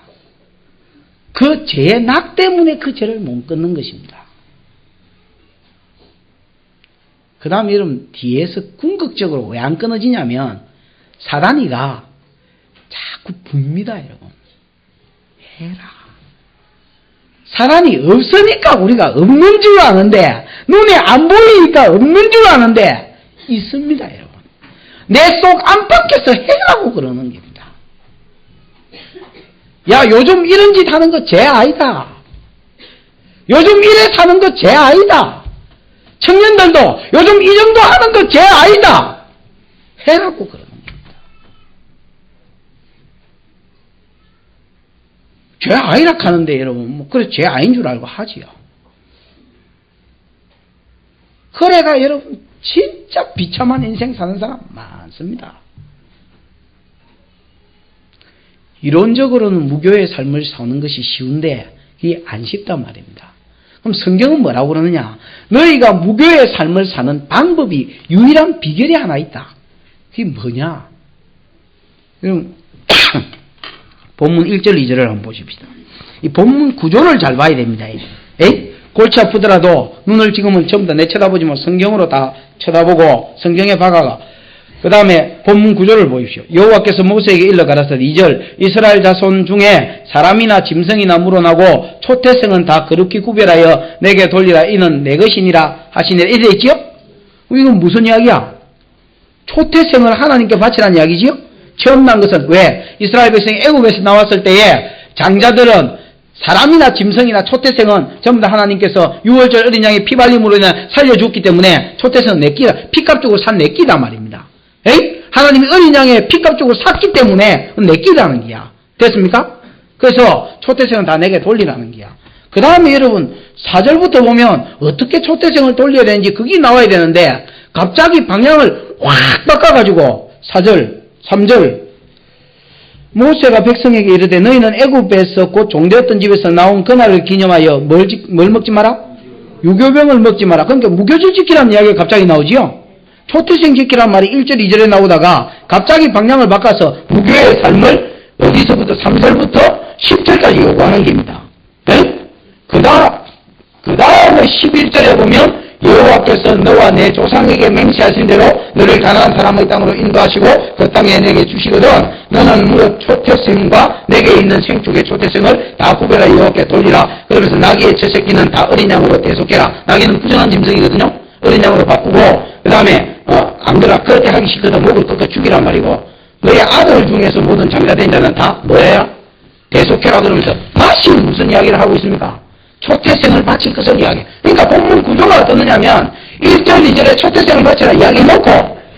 그 죄의 낙 때문에 그 죄를 못 끊는 것입니다. 그 다음에 여러분 뒤에서 궁극적으로 왜 안 끊어지냐면 사단이가 자꾸 붑니다 여러분. 해라. 사단이 없으니까 우리가 없는 줄 아는데 눈에 안 보이니까 없는 줄 아는데 있습니다 여러분. 내 속 안팎에서 해라고 그러는 겁니다. 야 요즘 이런 짓 하는 거 죄 아니다. 요즘 이래 사는 거 죄 아니다. 청년들도 요즘 이 정도 하는 거 죄 아니다. 해라고 그러는 겁니다. 죄 아니라 하는데 여러분 그래 죄 아닌 줄 알고 하지요. 그래가 여러분 진짜 비참한 인생 사는 사람 많습니다. 이론적으로는 무교의 삶을 사는 것이 쉬운데 이게 안 쉽단 말입니다. 그럼 성경은 뭐라고 그러느냐? 너희가 무교의 삶을 사는 방법이 유일한 비결이 하나 있다. 그게 뭐냐? 그럼 본문 1절 2절을 한번 보십시다. 이 본문 구조를 잘 봐야 됩니다. 골치 아프더라도 눈을 지금은 전부 다 내쳐다보지 마. 성경으로 다 쳐다보고 성경에 박아가. 그 다음에 본문 구조를 보십시오. 여호와께서 모세에게 일러 가라사대 2절 이스라엘 자손 중에 사람이나 짐승이나 물어나고 초태생은 다 거룩히 구별하여 내게 돌리라. 이는 내 것이니라 하시니라. 이래 있지요? 이건 무슨 이야기야? 초태생을 하나님께 바치라는 이야기지요? 처음 난 것은 왜? 이스라엘 백성이 애굽에서 나왔을 때에 장자들은 사람이나 짐승이나 초태생은 전부 다 하나님께서 6월절 어린 양의 피발림으로 인해 살려주었기 때문에 초태생은 내 끼다. 피값 주고 산 내 끼다 말입니다. 에이? 하나님이 어린 양의 피값 주고 샀기 때문에 내 끼라는 기야. 됐습니까? 그래서 초태생은 다 내게 돌리라는 기야. 그 다음에 여러분 4절부터 보면 어떻게 초태생을 돌려야 되는지 그게 나와야 되는데 갑자기 방향을 확 바꿔가지고 4절 3절 모세가 백성에게 이르되 너희는 애굽에서 곧 종되었던 집에서 나온 그날을 기념하여 뭘 먹지 마라? 유교병을 먹지 마라. 그러니까 무교절 지키라는 이야기가 갑자기 나오지요. 초태생 지키라는 말이 1절 2절에 나오다가 갑자기 방향을 바꿔서 무교의 삶을 어디서부터 3절부터 10절까지 요구하는 겁니다. 네? 그 다음에 11절에 보면 여호와께서 너와 내 조상에게 맹세하신 대로 너를 가나안 사람의 땅으로 인도하시고 그 땅에 내게 주시거든 너는 무릇 초태생과 내게 있는 생축의 초태생을 다 구별하여 여호와께 돌리라. 그래서 나귀의 첫 새끼는 다 어린 양으로 대속해라. 나귀는 부정한 짐승이거든요. 어린 양으로 바꾸고 그 다음에 안 그러나 그렇게 하기 싫거든 목을 꺾어 죽이란 말이고 너의 아들 중에서 모든 자비가 된 자는 다 뭐예요? 대속해라. 그러면서 다시 무슨 이야기를 하고 있습니까? 초태생을 바칠 것을 이야기. 그러니까 본문 구조가 어떠느냐면 1절 2절에 초태생을 바치라 이야기 놓고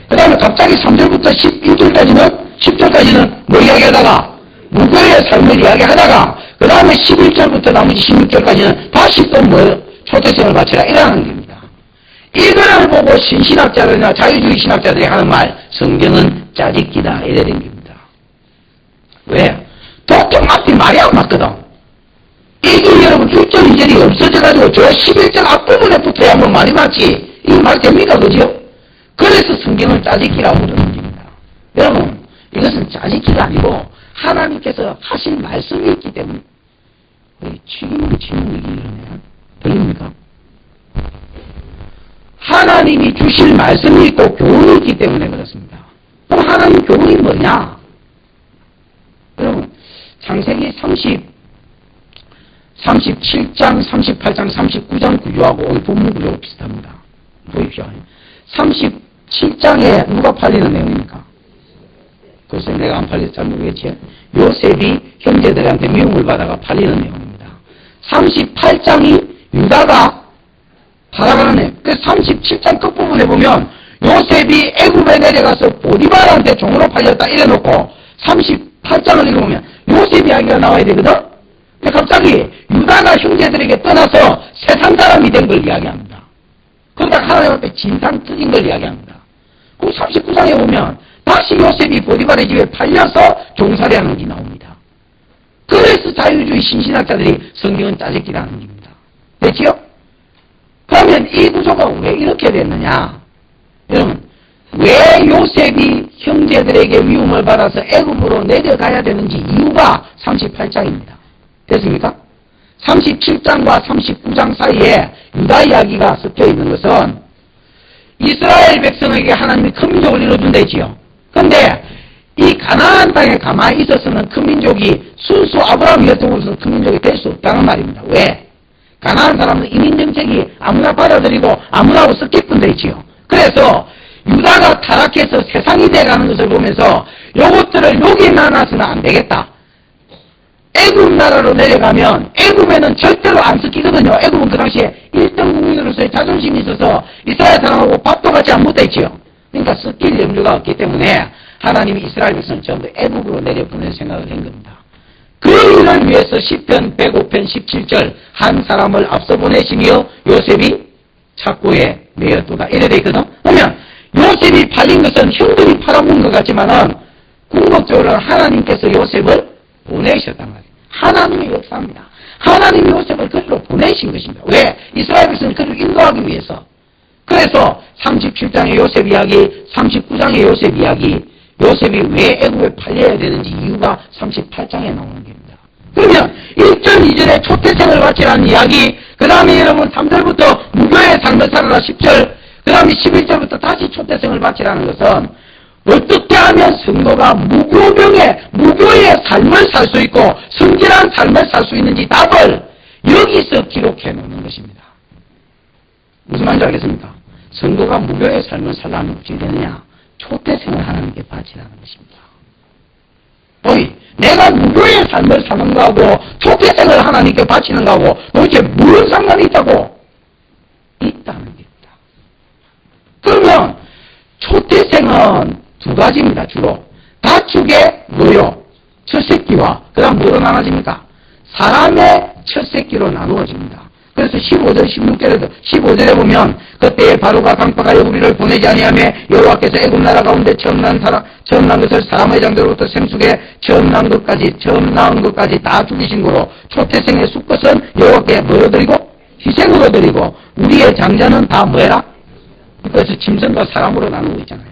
그 다음에 갑자기 3절부터 10절까지는 뭐 이야기하다가 무교의 삶을 이야기하다가 그 다음에 11절부터 나머지 16절까지는 다시 또 뭐 초대생을 바치라 이라는 겁니다. 이거를 보고 신신학자들이나 자유주의 신학자들이 하는 말 성경은 짜깁기다 이래 된 겁니다. 왜? 도통 앞이 말이 안 맞거든. 이게 여러분 1절 2절이 없어져가지고 저 11절 앞부분에 붙어야만 말이 맞지. 이거 말 됩니까? 그죠? 그래서 성경을 짜깁기라고 부르는 겁니다. 여러분 이것은 짜깁기가 아니고 하나님께서 하신 말씀이 있기 때문에 치는 얘기 이러네요. 들립니까? 하나님이 주실 말씀이 있고 교훈이 있기 때문에 그렇습니다. 그럼 하나님 교훈이 뭐냐? 여러분 창세기 37장, 38장, 39장 구조하고 오늘 본문 구조가 비슷합니다. 보십시오. 37장에 누가 팔리는 내용입니까? 글쎄 내가 안 팔려서 잘 모르겠지. 요셉이 형제들한테 미움을 받아가 팔리는 내용입니다. 38장이 유다가 팔아가는 내용. 그 37장 끝부분에 보면 요셉이 애굽에 내려가서 보디발한테 종으로 팔렸다 이래놓고 38장을 읽어보면 요셉 이야기가 나와야 되거든. 근데 갑자기 유다가 형제들에게 떠나서 세상 사람이 된 걸 이야기합니다. 그러다 하나님 앞에 진상 뜨진 걸 이야기합니다. 그럼 39장에 보면 다시 요셉이 보디발의 집에 팔려서 종살이하는 게 나옵니다. 그래서 자유주의 신신학자들이 성경은 짜깁기라는 겁니다. 됐지요? 그러면 이 구조가 왜 이렇게 됐느냐? 여러분 왜 요셉이 형제들에게 미움을 받아서 애굽으로 내려가야 되는지 이유가 38장입니다. 됐습니까? 37장과 39장 사이에 유다 이야기가 섞여 있는 것은 이스라엘 백성에게 하나님이 큰 민족을 이뤄준다 했지요. 그런데 이 가나안 땅에 가만히 있어서는 큰 민족이 순수 아브라함 같은 곳에서 큰 민족이 될 수 없다는 말입니다. 왜? 가나안 사람은 이민정책이 아무나 받아들이고 아무나 하고 섞이뿐 돼 있지요. 그래서 유다가 타락해서 세상이 돼가는 것을 보면서 요것들을 여기 나눠서는 안 되겠다. 애굽 나라로 내려가면 애굽에는 절대로 안 섞이거든요. 애굽은 그 당시에 1등 국민으로서의 자존심이 있어서 이스라엘 사람하고 밥도 같이 안 먹다 있지요. 그러니까 섞일 염려가 없기 때문에 하나님이 이스라엘 백성을 전부 애굽으로 내려보낼 생각을 한 겁니다. 그 일을 위해서 시편 105편 17절 한 사람을 앞서 보내시며 요셉이 착고에 매였도다 이래 돼 있거든. 그러면 요셉이 팔린 것은 형들이 팔아먹은 것 같지만은 궁극적으로는 하나님께서 요셉을 보내셨단 말이에요. 하나님의 역사입니다. 하나님이 요셉을 그리로 보내신 것입니다. 왜? 이스라엘 백성을 그리로 인도하기 위해서. 그래서 37장의 요셉 이야기, 39장의 요셉 이야기, 요셉이 왜 애굽에 팔려야 되는지 이유가 38장에 나오는 겁니다. 그러면 1절, 2절에 초태생을 바치라는 이야기, 그 다음에 여러분 3절부터 무교의 삶을 살아라 10절, 그 다음에 11절부터 다시 초태생을 바치라는 것은 어떻게 하면 성도가 무교의 삶을 살 수 있고 성질한 삶을 살 수 있는지 답을 여기서 기록해 놓는 것입니다. 무슨 말인지 알겠습니까? 성도가 무교의 삶을 살려면 어떻게 되느냐? 초태생을 하나님께 바치라는 것입니다. 어이, 내가 무교의 삶을 사는 거하고 초태생을 하나님께 바치는 거하고 도대체 무슨 상관이 있다고? 있다는 겁니다. 그러면 초태생은 두 가지입니다. 주로 가축의 뭐요? 첫 새끼와 그 다음 뭐로 나눠집니까? 사람의 첫 새끼로 나누어집니다. 그래서 15절, 15절에 보면 그때에 바로가 강파가 우리를 보내지 아니하며 여호와께서 애굽 나라 가운데 처음 난 것을 사람의 장들로부터 생수게 처음 낳은 것까지 다 죽이신 거로 초태생의 수컷은 여호와께 뭐로 드리고? 희생으로 드리고 우리의 장자는 다 뭐해라? 그래서 짐승과 사람으로 나누고 있잖아요.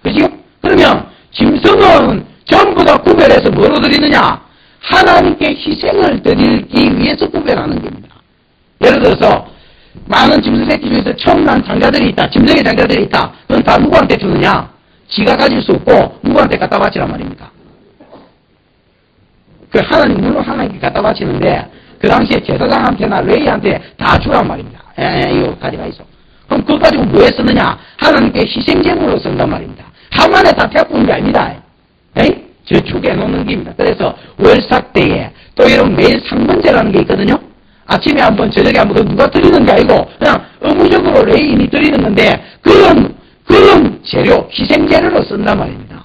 그죠? 그러면 짐승은 전부 다 구별해서 뭐로 드리느냐? 하나님께 희생을 드리기 위해서 구별하는 겁니다. 예를 들어서 많은 짐승 새끼 중에서 처음 난 장자들이 있다. 짐승의 장자들이 있다. 그건 다 누구한테 주느냐? 지가 가질 수 없고 누구한테 갖다 바치란 말입니까? 그 하나님, 물론 하나님께 갖다 바치는데 그 당시에 제사장한테나 레위한테 다 주란 말입니다. 이거 가져가 있어. 그럼 그거 가지고 뭐에 쓰느냐? 하나님께 희생제물로 쓴단 말입니다. 한만에 다 태워보는 게 아닙니다. 저축해 놓는 겁니다. 그래서 월삭 때에 또 이런 매일 상번제라는 게 있거든요. 아침에 한번 저녁에 한번 누가 드리는 게 아니고 그냥 의무적으로 레인이 드리는 건데 그런 그런 재료, 희생재료로 쓴단 말입니다.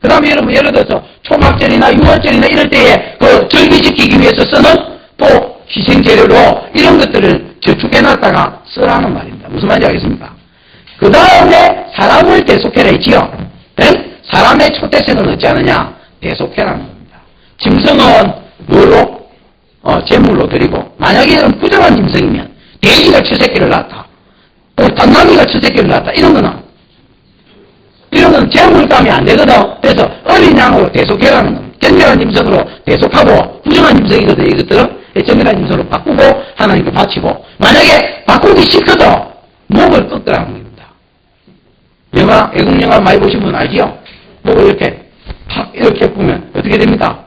그 다음에 여러분, 예를 들어서 초막절이나 유월절이나 이럴 때에 그 절기시키기 위해서 쓰는 또 희생재료로 이런 것들을 저축해놨다가 쓰라는 말입니다. 무슨 말인지 알겠습니까? 그 다음에 사람을 대속해라 했지요. 사람의 초대생을 얻지 않느냐? 대속해라는 겁니다. 짐승은 뭘로? 제물로 드리고, 만약에 이런 부정한 짐승이면 돼지가 처새끼를 낳았다. 당나귀가 처새끼를 낳았다. 이런 거는 제물감이 안 되거든. 그래서 어린 양으로 대속해라는 겁니다. 정결한 짐승으로 대속하고, 부정한 짐승이거든. 이것들은 정결한 짐승으로 바꾸고 하나님께 바치고, 만약에 바꾸기 싫거든 목을 꺾으라는 겁니다. 영화, 외국 영화 많이 보신 분 알지요? 목을 이렇게 팍 이렇게 보면 어떻게 됩니까?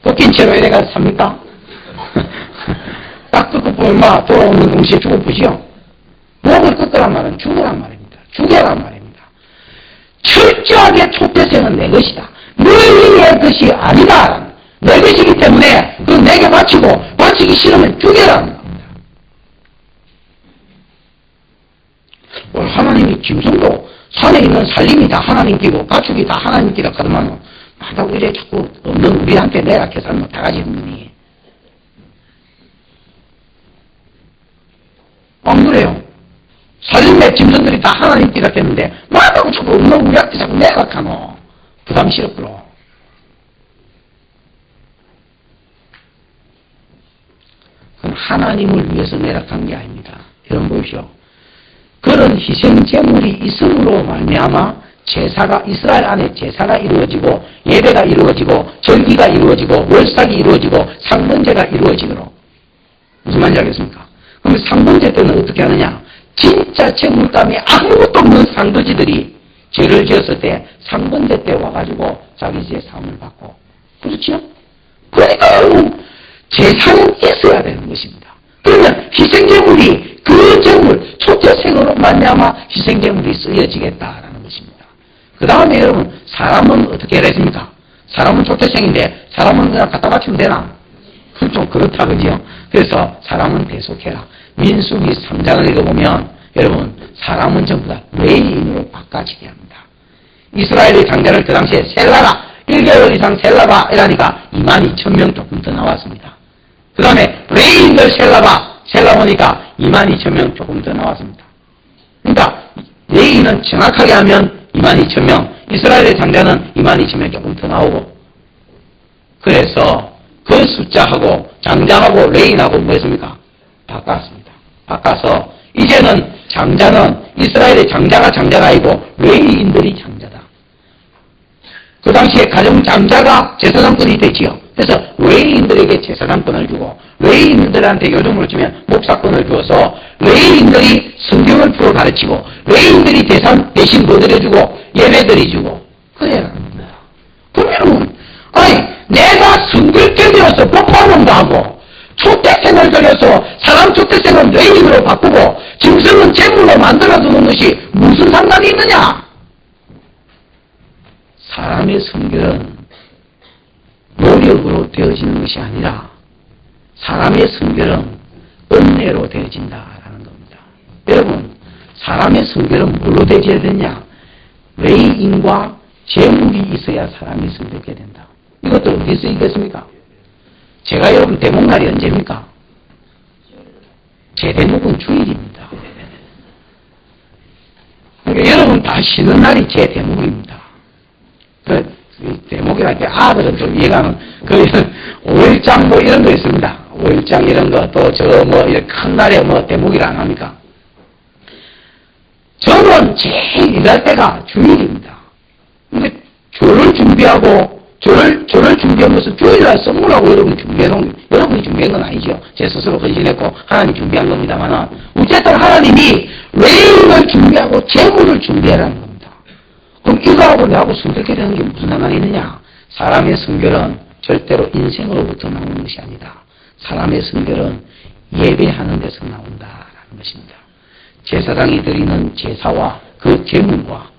꺾인 채로 이래가 삽니까? 딱 꺾고 보면 막 돌아오는 동시에 죽어보시오. 목을 꺾으란 말은 죽으란 말입니다. 죽여란 말입니다. 철저하게 촉대생은 내 것이다. 너희의 것이 아니다. 내 것이기 때문에 그건 내게 바치고, 바치기 싫으면 죽여라는 겁니다. 하나님이 짐승도 산에 있는 살림이 다 하나님 끼고 가축이 다 하나님 끼다 하더만 나도 이래 자꾸 없는 우리한테 내락해서 하는 다 가지 없느니 안 그래요? 살림의 짐승들이 다 하나님 끼다 했는데 나도 자꾸 없는 우리한테 자꾸 내락하노. 부담스럽구로. 그건 하나님을 위해서 내락한 게 아닙니다. 여러분 보십시오. 그런 희생제물이 있음으로 말미암아 제사가, 이스라엘 안에 제사가 이루어지고 예배가 이루어지고 절기가 이루어지고 월삭이 이루어지고 상번제가 이루어지도록. 무슨 말인지 알겠습니까? 그럼 상번제 때는 어떻게 하느냐? 진짜 제물감이 아무것도 없는 상거지들이 죄를 지었을 때 상번제 때 와가지고 자기 죄 사함을 받고. 그렇죠? 그러니까 여러분 제사는 있어야 되는 것입니다. 그러면 희생제물이 그 제물, 초태생으로 말미암아 희생제물이 쓰여지겠다라는 것입니다. 그 다음에 여러분 사람은 어떻게 해야 됩니까? 사람은 초태생인데 사람은 그냥 갖다 바치면 되나? 그건 좀 그렇다 그죠? 그래서 사람은 대속해라. 민수기 3장을 읽어보면 여러분 사람은 전부 다 레위인으로 바꿔지게 합니다. 이스라엘의 장자를 그 당시에 셀라라 1개월 이상 셀라바 이라니까 22,000명 조금 더 나왔습니다. 그 다음에 레위인들 셀라 보니까 22,000명 조금 더 나왔습니다. 그러니까 레위인은 정확하게 하면 22,000명, 이스라엘의 장자는 22,000명 조금 더 나오고, 그래서 그 숫자하고 장자하고 레위인하고 뭐였습니까? 바꿨습니다. 바꿔서 이제는 장자는 이스라엘의 장자가 아니고 레위인들이 장자다. 그 당시에 가정 장자가 제사장권이 되지요. 그래서 레위인들에게 제사장권을 주고 레위인들한테 요즘으로 치면 목사권을 주어서 레위인들이 성경을 풀어 가르치고 레위인들이 대신 뭐 드려주고 예배드려주고 그래야 합니다. 그러면 아니 내가 성결제되어서 법화문도 하고 촛대생을 드려서 사람 촛대생을 레위인으로 바꾸고 짐승은 제물로 만들어두는 것이 무슨 상관이 있느냐? 사람의 성결은 노력으로 되어지는 것이 아니라 사람의 성결은 은혜로 되어진다라는 겁니다. 여러분, 사람의 성결은 뭘로 되어져야 되냐? 레위인과 제물이 있어야 사람이 성결게 된다. 이것도 어디서 있겠습니까? 제가 여러분 대목날이 언제입니까? 제 대목은 주일입니다. 그러니까 여러분 다 쉬는 날이 제 대목입니다. 대목이랄 때 아들은 좀 이해가는 그 5일장 뭐 이런 거 있습니다. 5일장 이런 거 또 저 뭐 이렇게 큰 날에 뭐 대목이라 안 합니까? 저는 제일 일할 때가 주일입니다. 근데 조를 준비하고 조를 준비한 것은 주일날 선물하고 여러분이 준비한 건 아니죠. 제 스스로 헌신했고 하나님이 준비한 겁니다만은 어쨌든 하나님이 레위인을 준비하고 제물을 준비하라는 겁니다. 그럼 이거하고 내하고 성결게 되는 게 무슨 상관이 있느냐? 사람의 성결은 절대로 인생으로부터 나오는 것이 아니다. 사람의 성결은 예배하는 데서 나온다라는 것입니다. 제사장이 드리는 제사와 그 제물과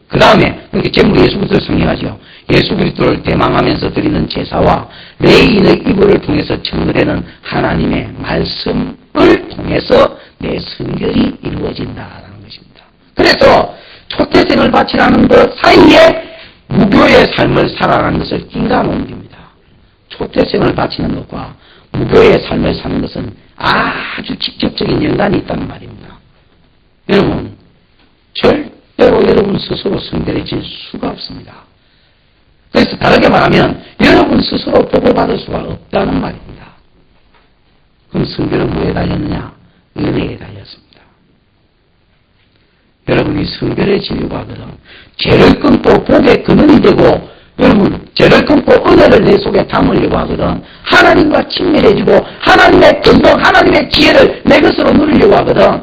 그 다음에 그렇게 제물이 예수 그리스도를 상징하죠. 예수 그리스도를 대망하면서 드리는 제사와 레위인의 이불을 통해서 청구되는 하나님의 말씀을 통해서 내 성결이 이루어진다라는 것입니다. 그래서 초태생을 바치라는 것 사이에 무교의 삶을 살아가는 것을 인간으로 깁니다. 초태생을 바치는 것과 무교의 삶을 사는 것은 아주 직접적인 연관이 있다는 말입니다. 여러분, 절대로 여러분 스스로 성결해질 수가 없습니다. 그래서 다르게 말하면 여러분 스스로 복을 받을 수가 없다는 말입니다. 그럼 성결은 뭐에 달렸느냐? 은혜에 달렸습니다. 여러분이 성결해지려고 하거든 죄를 끊고 복의 근원이 되고 여러분 죄를 끊고 은혜를 내 속에 담으려고 하거든 하나님과 친밀해지고 하나님의 전동 하나님의 지혜를 내 것으로 누리려고 하거든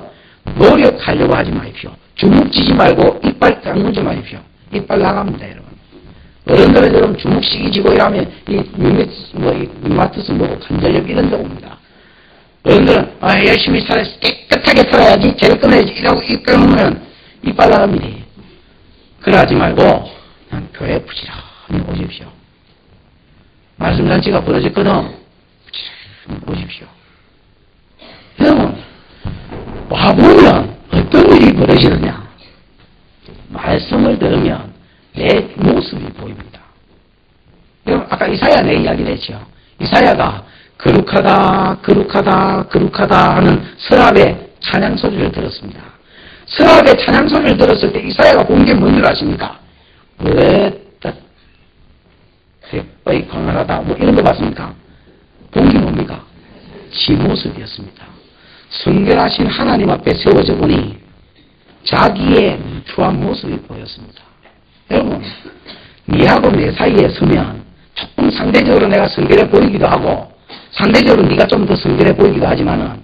노력하려고 하지 마십시오. 주눅지지 말고 이빨 다물지 마십시오. 이빨 나갑니다 여러분. 어른들은 여러분 주눅식이 지고 이러면 이 류마티스 뭐고 관절염 이런 데 옵니다. 어른들은 열심히 살아서 깨끗하게 살아야지 죄를 끊어야지 이러고 이빨 먹으면 이빨 나갑니다. 그러지 말고 그냥 교회 부지런히 오십시오. 말씀잔치가 벌어졌거든 부지런히 오십시오. 여러분 와보면 어떤 일이 벌어지느냐 말씀을 들으면 내 모습이 보입니다. 여러분 아까 이사야 내 이야기를 했죠. 이사야가 거룩하다 하는 서랍의 찬양 소리를 들었습니다. 서랍의 찬양 소리를 들었을 때 이사야가 본 게 뭔 줄 아십니까? 왜딱 쇠빠이 광활하다 뭐 이런 거 봤습니까? 본 게 뭡니까? 지 모습이었습니다. 성결하신 하나님 앞에 세워져 보니 자기의 무추한 모습이 보였습니다. 여러분 니하고 내 사이에 서면 조금 상대적으로 내가 성결해 보이기도 하고 상대적으로 네가 좀 더 성결해 보이기도 하지만은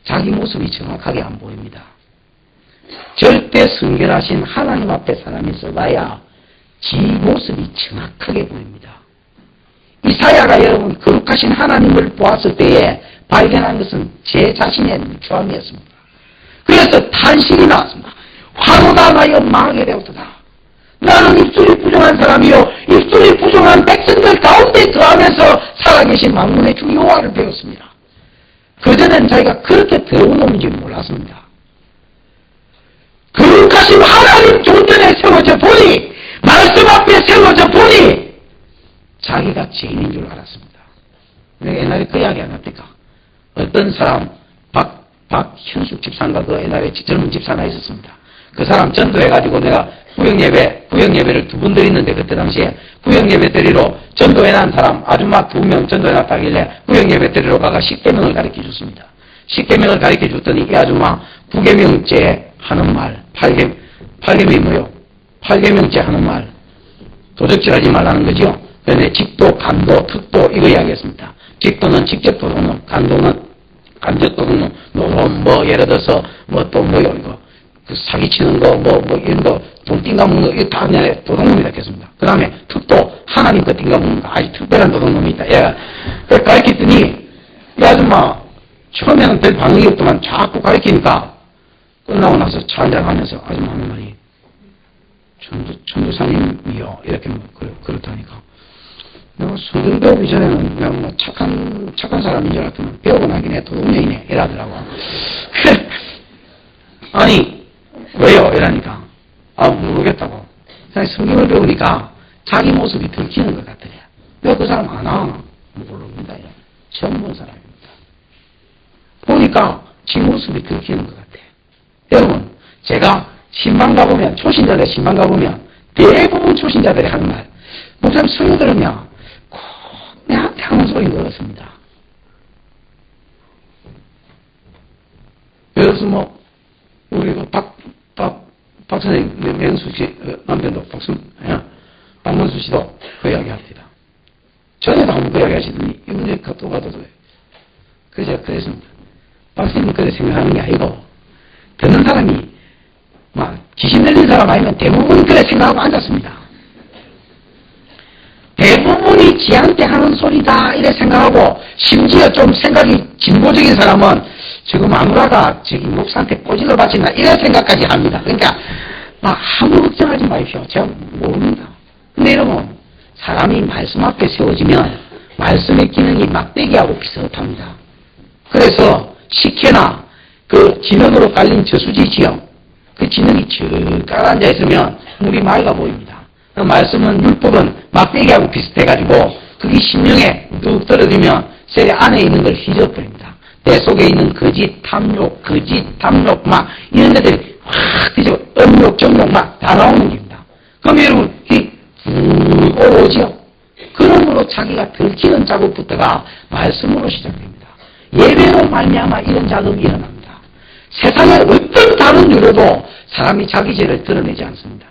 자기 모습이 정확하게 안 보입니다. 절대 성결하신 하나님 앞에 사람이 서봐야 지 모습이 정확하게 보입니다. 이사야가 여러분 거룩하신 하나님을 보았을 때에 발견한 것은 제 자신의 무추함이었습니다. 그래서 탄식이 나왔습니다. 화로다 나여 망하게 되었다. 나는 입술이 부정한 사람이요 입술이 부정한 백성들 가운데 거하면서 살아계신 만군의 주 여호와를 배웠습니다. 그전엔 자기가 그렇게 더러운 놈인지 몰랐습니다. 거룩하신 하나님 존전에 세워져 보니 말씀 앞에 세워져 보니 자기가 죄인인 줄 알았습니다. 내가 옛날에 그 이야기 안 합니까? 어떤 사람 박현숙 집사인가 그 옛날에 젊은 집사 하나 있었습니다. 그 사람 전도해가지고 내가 구역예배를 2번 드리는데 그때 당시에 구역예배 드리러 전도해난 사람 아줌마 2명 전도해놨다길래 구역예배 드리러 가가 10계명을 가르쳐 줬습니다. 10계명을 가르쳐 줬더니 이 아줌마 9계명째 하는 말 8계명이 뭐요? 8계명째 하는 말 도적질하지 말라는 거죠. 그런데 직도, 간도, 특도 이거 이야기했습니다. 직도는 직접 도둑 놈, 간도는 간접 도둑 놈, 노름 뭐 예를 들어서 뭐 또 뭐요 이거 그 사기치는 거 뭐 이런 거 돈 띵가먹는 거 이거 다 그냥 도둑놈이라 했습니다. 그 다음에 특도 하나님 거 띵가먹는 거 아주 특별한 도둑놈이 있다. 얘가 가르쳤더니 이 아줌마 처음에는 별 반응이 없더만 자꾸 가르치니까 끝나고 나서 차 한잔 하면서 아줌마 하는 말이 전도사님이요 이렇게 뭐 그렇다니까 내가 성경 배우기 전에는 그냥 뭐 착한 사람인 줄 알았더니 배우고 나긴 해 도둑년이네 이러더라고. 아니 왜요 이러니까 모르겠다고. 성경을 배우니까 자기 모습이 들키는 것 같더래. 왜 그 사람 아나? 모릅니다. 처음 본 사람입니다. 보니까 지 모습이 들키는 것 같아. 여러분 제가 신방 가보면 초신자들 신방 가보면 대부분 초신자들이 하는 말 목사님 설교 들으면 꼭 내한테 하는 소리인 것 같습니다. 예를 들어서 뭐 우리 박선생 명수 씨 남편도 박문수 씨도 그 이야기 합니다. 전에도 한번 그 이야기 하시더니 이번에 또 가도 그래서 제가 그랬습니다. 박선생님 그렇게 생각하는 게 아니고 듣는 사람이 막 귀신 들린 사람 아니면 대부분 그래 생각하고 앉았습니다. 대부분이 지한테 하는 소리다 이래 생각하고 심지어 좀 생각이 진보적인 사람은 지금 마누라가 저기 목사한테 꼬질러 바친다 이런 생각까지 합니다. 그러니까 막 아무 걱정하지 마십시오. 제가 모릅니다. 근데 여러분 사람이 말씀 앞에 세워지면 말씀의 기능이 막대기하고 비슷합니다. 그래서 식혜나 그 지면으로 깔린 저수지 지형 그 진흙이 쭉 깔아앉아 있으면 물이 맑아 보입니다. 그 말씀은 율법은 막대기하고 비슷해가지고 그게 심령에 뚝 떨어지면 쇠 안에 있는 걸 휘저어버립니다. 내 속에 있는 거짓, 탐욕, 막 이런 것들이 확 뒤집어 음욕, 정욕 막 다 나오는 겁니다. 그럼 여러분 오로지요. 그러므로 자기가 들키는 작업부터가 말씀으로 시작됩니다. 예배로 말미암아 이런 작업이 일어납니다. 세상의 어떤 다른 유로도 사람이 자기 죄를 드러내지 않습니다.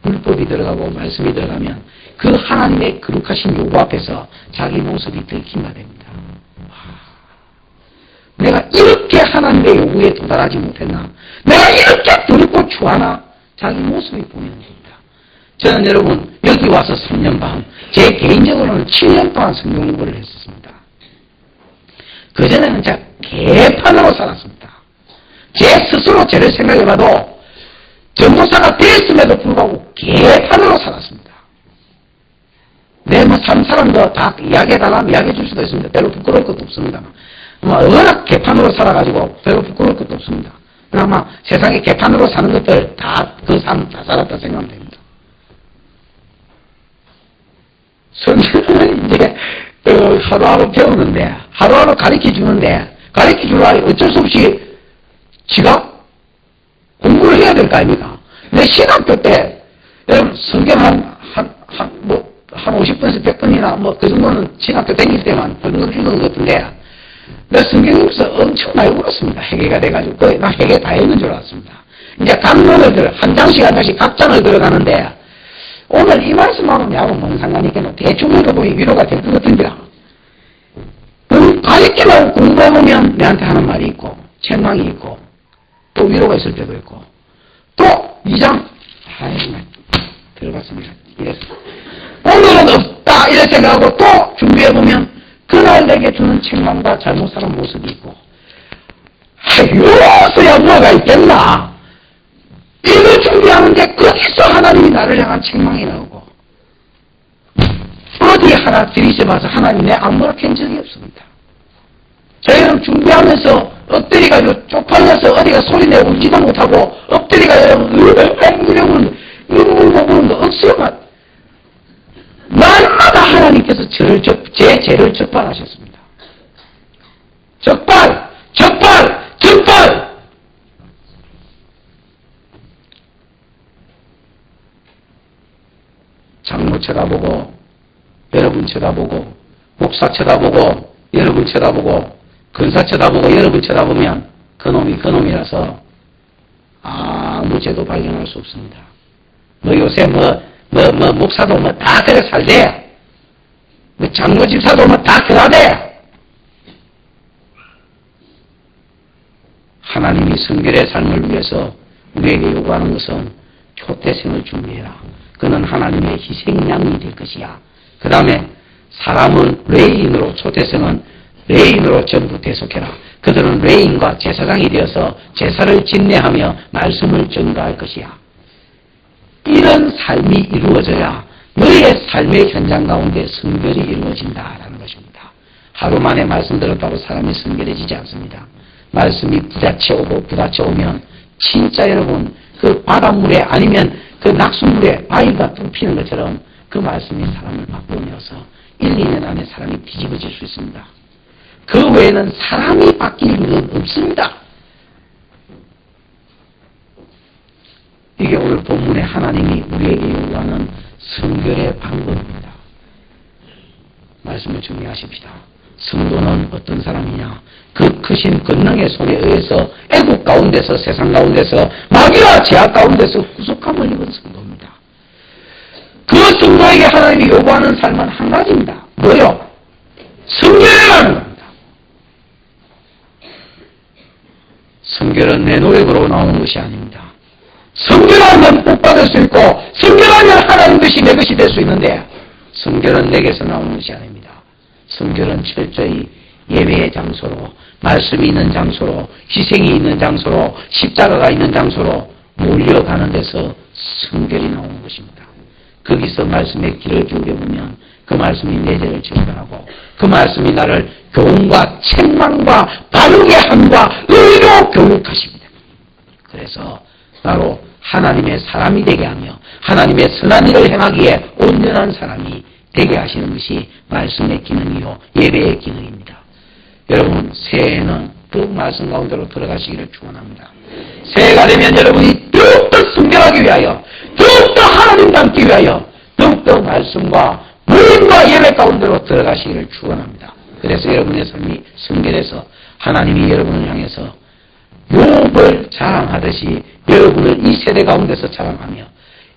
율법이 들어가고 말씀이 들어가면 그 하나님의 거룩하신 요구 앞에서 자기 모습이 들킨다 됩니다. 내가 이렇게 하나님의 요구에 도달하지 못했나? 내가 이렇게 두렵고 추하나? 자기 모습이 보이는 겁니다. 저는 여러분 여기 와서 3년 반, 제 개인적으로는 7년 동안 성경 공부를 했었습니다. 그전에는 제가 개판으로 살았습니다. 제 스스로 죄를 생각해봐도 전도사가 되었음에도 불구하고 개판으로 살았습니다. 사람도 다 이야기해달라면 이야기해 줄 수도 있습니다. 별로 부끄러울 것도 없습니다. 워낙 개판으로 살아가지고 별로 부끄러울 것도 없습니다. 그나마 세상에 개판으로 사는 것들 다 그 삶 다 살았다 생각하면 됩니다. 성경은 이제 하루하루 배우는데 하루하루 가르쳐주는데 가르쳐주라 어쩔 수 없이 지가 공부를 해야 될 거 아닙니까? 내 신학교 때 여러분 성경 한 50번에서 100번이나 그 정도는 신학교 다닐 때만 그 정도 읽은 것 같은데 내 성경에서 엄청 많이 울었습니다. 회개가 돼가지고 거의 나 회개 다 했는 줄 알았습니다. 이제 강론을 한 장씩 각 장을 들어가는데 오늘 이 말씀하고 야구 뭔 상관이 있겠노? 대충 읽어보니 위로가 될 것 같은데요. 가르치려고 공부해보면 내한테 하는 말이 있고 책망이 있고 또 위로가 있을 때도 있고 또 2장 아이고 들어갔습니다. 이랬어. 오늘은 없다 이렇게 생각하고 또 준비해보면 그날 내게 주는 책망과 잘못 살은 모습이 있고 요서야 뭐가 있겠나. 이거 준비하는데 거기서 하나님이 나를 향한 책망이 나오고 어디 하나 들이셔봐서 하나님 내 아무나 캔 적이 없습니다. 저희는 준비하면서 엎드리가지고 쪽팔려서 어디가 소리내고 울지도 못하고 엎드리가 여러분 이러면 보는 거 억수로만 날마다 하나님께서 제 죄를 적발하셨습니다. 적발! 장로 쳐다보고 여러분 쳐다보고 목사 쳐다보고 여러분 쳐다보고 근사 쳐다보고 여러분 쳐다보면 그놈이 그놈이라서 아무 죄도 발견할 수 없습니다. 요새 목사도 다 그래 살대. 장로 집사도 다 그러대. 하나님이 성결의 삶을 위해서 우리에게 요구하는 것은 초태생을 준비해라. 그는 하나님의 희생양이 될 것이야. 그 다음에 사람은 레인으로 초태생은 레인으로 전부 대속해라. 그들은 레인과 제사장이 되어서 제사를 진례하며 말씀을 전가할 것이야. 이런 삶이 이루어져야 너의 삶의 현장 가운데 성결이 이루어진다라는 것입니다. 하루 만에 말씀 들었다고 사람이 성결해지지 않습니다. 말씀이 부딪혀 오면 진짜 여러분 그 바닷물에 아니면 그 낙수물에 바위가 뚫히는 것처럼 그 말씀이 사람을 바꾸면서 1, 2년 안에 사람이 뒤집어질 수 있습니다. 그 외에는 사람이 바뀌는 건 없습니다. 이게 오늘 본문에 하나님이 우리에게 요구하는 성결의 방법입니다. 말씀을 정리하십시다. 성도는 어떤 사람이냐? 그 크신 권능의 손에 의해서 애국 가운데서 세상 가운데서 마귀와 제약 가운데서 구속함을 입은 성도입니다. 그 성도에게 하나님이 요구하는 삶은 한 가지입니다. 뭐요? 성결이라는 겁니다. 성결은 내 노력으로 나오는 것이 아닙니다. 성결하면 복 받을 수 있고 성결하면 하나님 것이 내 것이 될 수 있는데 성결은 내게서 나오는 것이 아닙니다. 성결은 철저히 예배의 장소로 말씀이 있는 장소로 희생이 있는 장소로 십자가가 있는 장소로 몰려가는 데서 성결이 나오는 것입니다. 거기서 말씀의 길을 기울여보면 그 말씀이 내 죄를 증언하고 그 말씀이 나를 교훈과 책망과 바르게 함과 의로 교육하십니다. 그래서 바로 하나님의 사람이 되게 하며 하나님의 선한 일을 행하기에 온전한 사람이 되게 하시는 것이 말씀의 기능이요 예배의 기능입니다. 여러분 새해에는 더욱 말씀 가운데로 들어가시기를 축원합니다. 새해가 되면 여러분이 더욱더 순결하기 위하여 더욱더 하나님 닮기 위하여 더욱더 말씀과 모임과 예배 가운데로 들어가시기를 축원합니다. 그래서 여러분의 삶이 순결해서 하나님이 여러분을 향해서 욥을 자랑하듯이 여러분을 이 세대 가운데서 자랑하며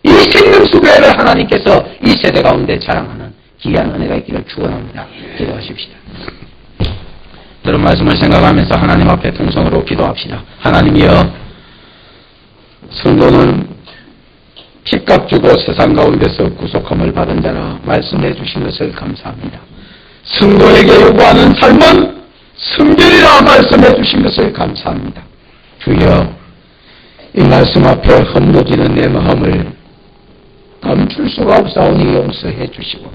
이 생명수교회를 하나님께서 이 세대 가운데 자랑하는 귀한 은혜가 있기를 축원합니다. 기도하십시다. 여러분 말씀을 생각하면서 하나님 앞에 통성으로 기도합시다. 하나님이여, 성도는 핏값 주고 세상 가운데서 구속함을 받은 자라 말씀해 주신 것을 감사합니다. 성도에게 요구하는 삶은 성결이라 말씀해 주신 것을 감사합니다. 주여, 이 말씀 앞에 헛무지는 내 마음을 감출 수가 없사오니 용서해 주시고,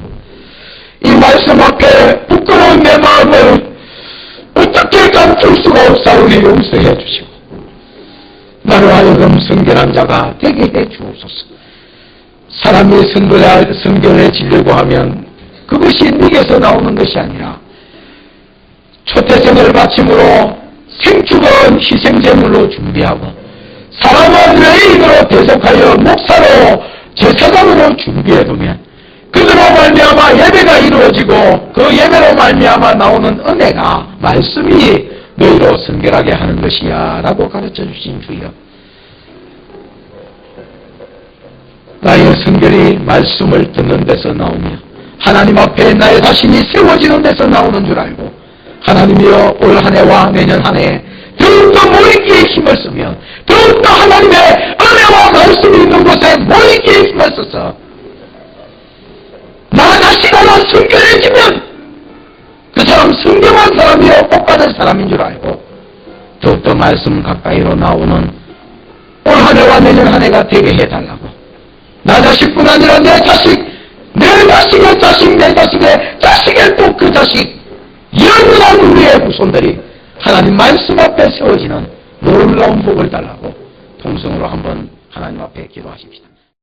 이 말씀 앞에 부끄러운 내 마음을 어떻게 감출 수가 없사오니 용서해 주시고, 나로 하여금 성결한 자가 되게 해 주옵소서. 사람이 성결해지려고 하면 그것이 네게서 나오는 것이 아니라 초태생을 바침으로 생축은 희생제물로 준비하고 사람은 레인으로 대속하여 목사로 제사장으로 준비해두면 그들로 말미암아 예배가 이루어지고 그 예배로 말미암아 나오는 은혜가 말씀이 너희로 성결하게 하는 것이야 라고 가르쳐 주신 주여, 나의 성결이 말씀을 듣는 데서 나오며 하나님 앞에 나의 자신이 세워지는 데서 나오는 줄 알고, 하나님이여 올 한 해와 내년 한 해 더욱더 모이기에 힘을 쓰며 더욱더 하나님의 은혜와 말씀이 있는 곳에 모이기에 힘을 써서 나 자신 하나 성결해지면 그 사람 성경한 사람이요 복받은 사람인 줄 알고 더욱더 말씀 가까이로 나오는 올 한 해와 내년 한 해가 되게 해달라고, 나 자식뿐 아니라 내 자식, 내 자식의 자식, 내 자식의 자식의 또 그 자식, 영원한 우리의 후손들이 하나님 말씀 앞에 세워지는 놀라운 복을 달라고 통성으로 한번 하나님 앞에 기도하십시다.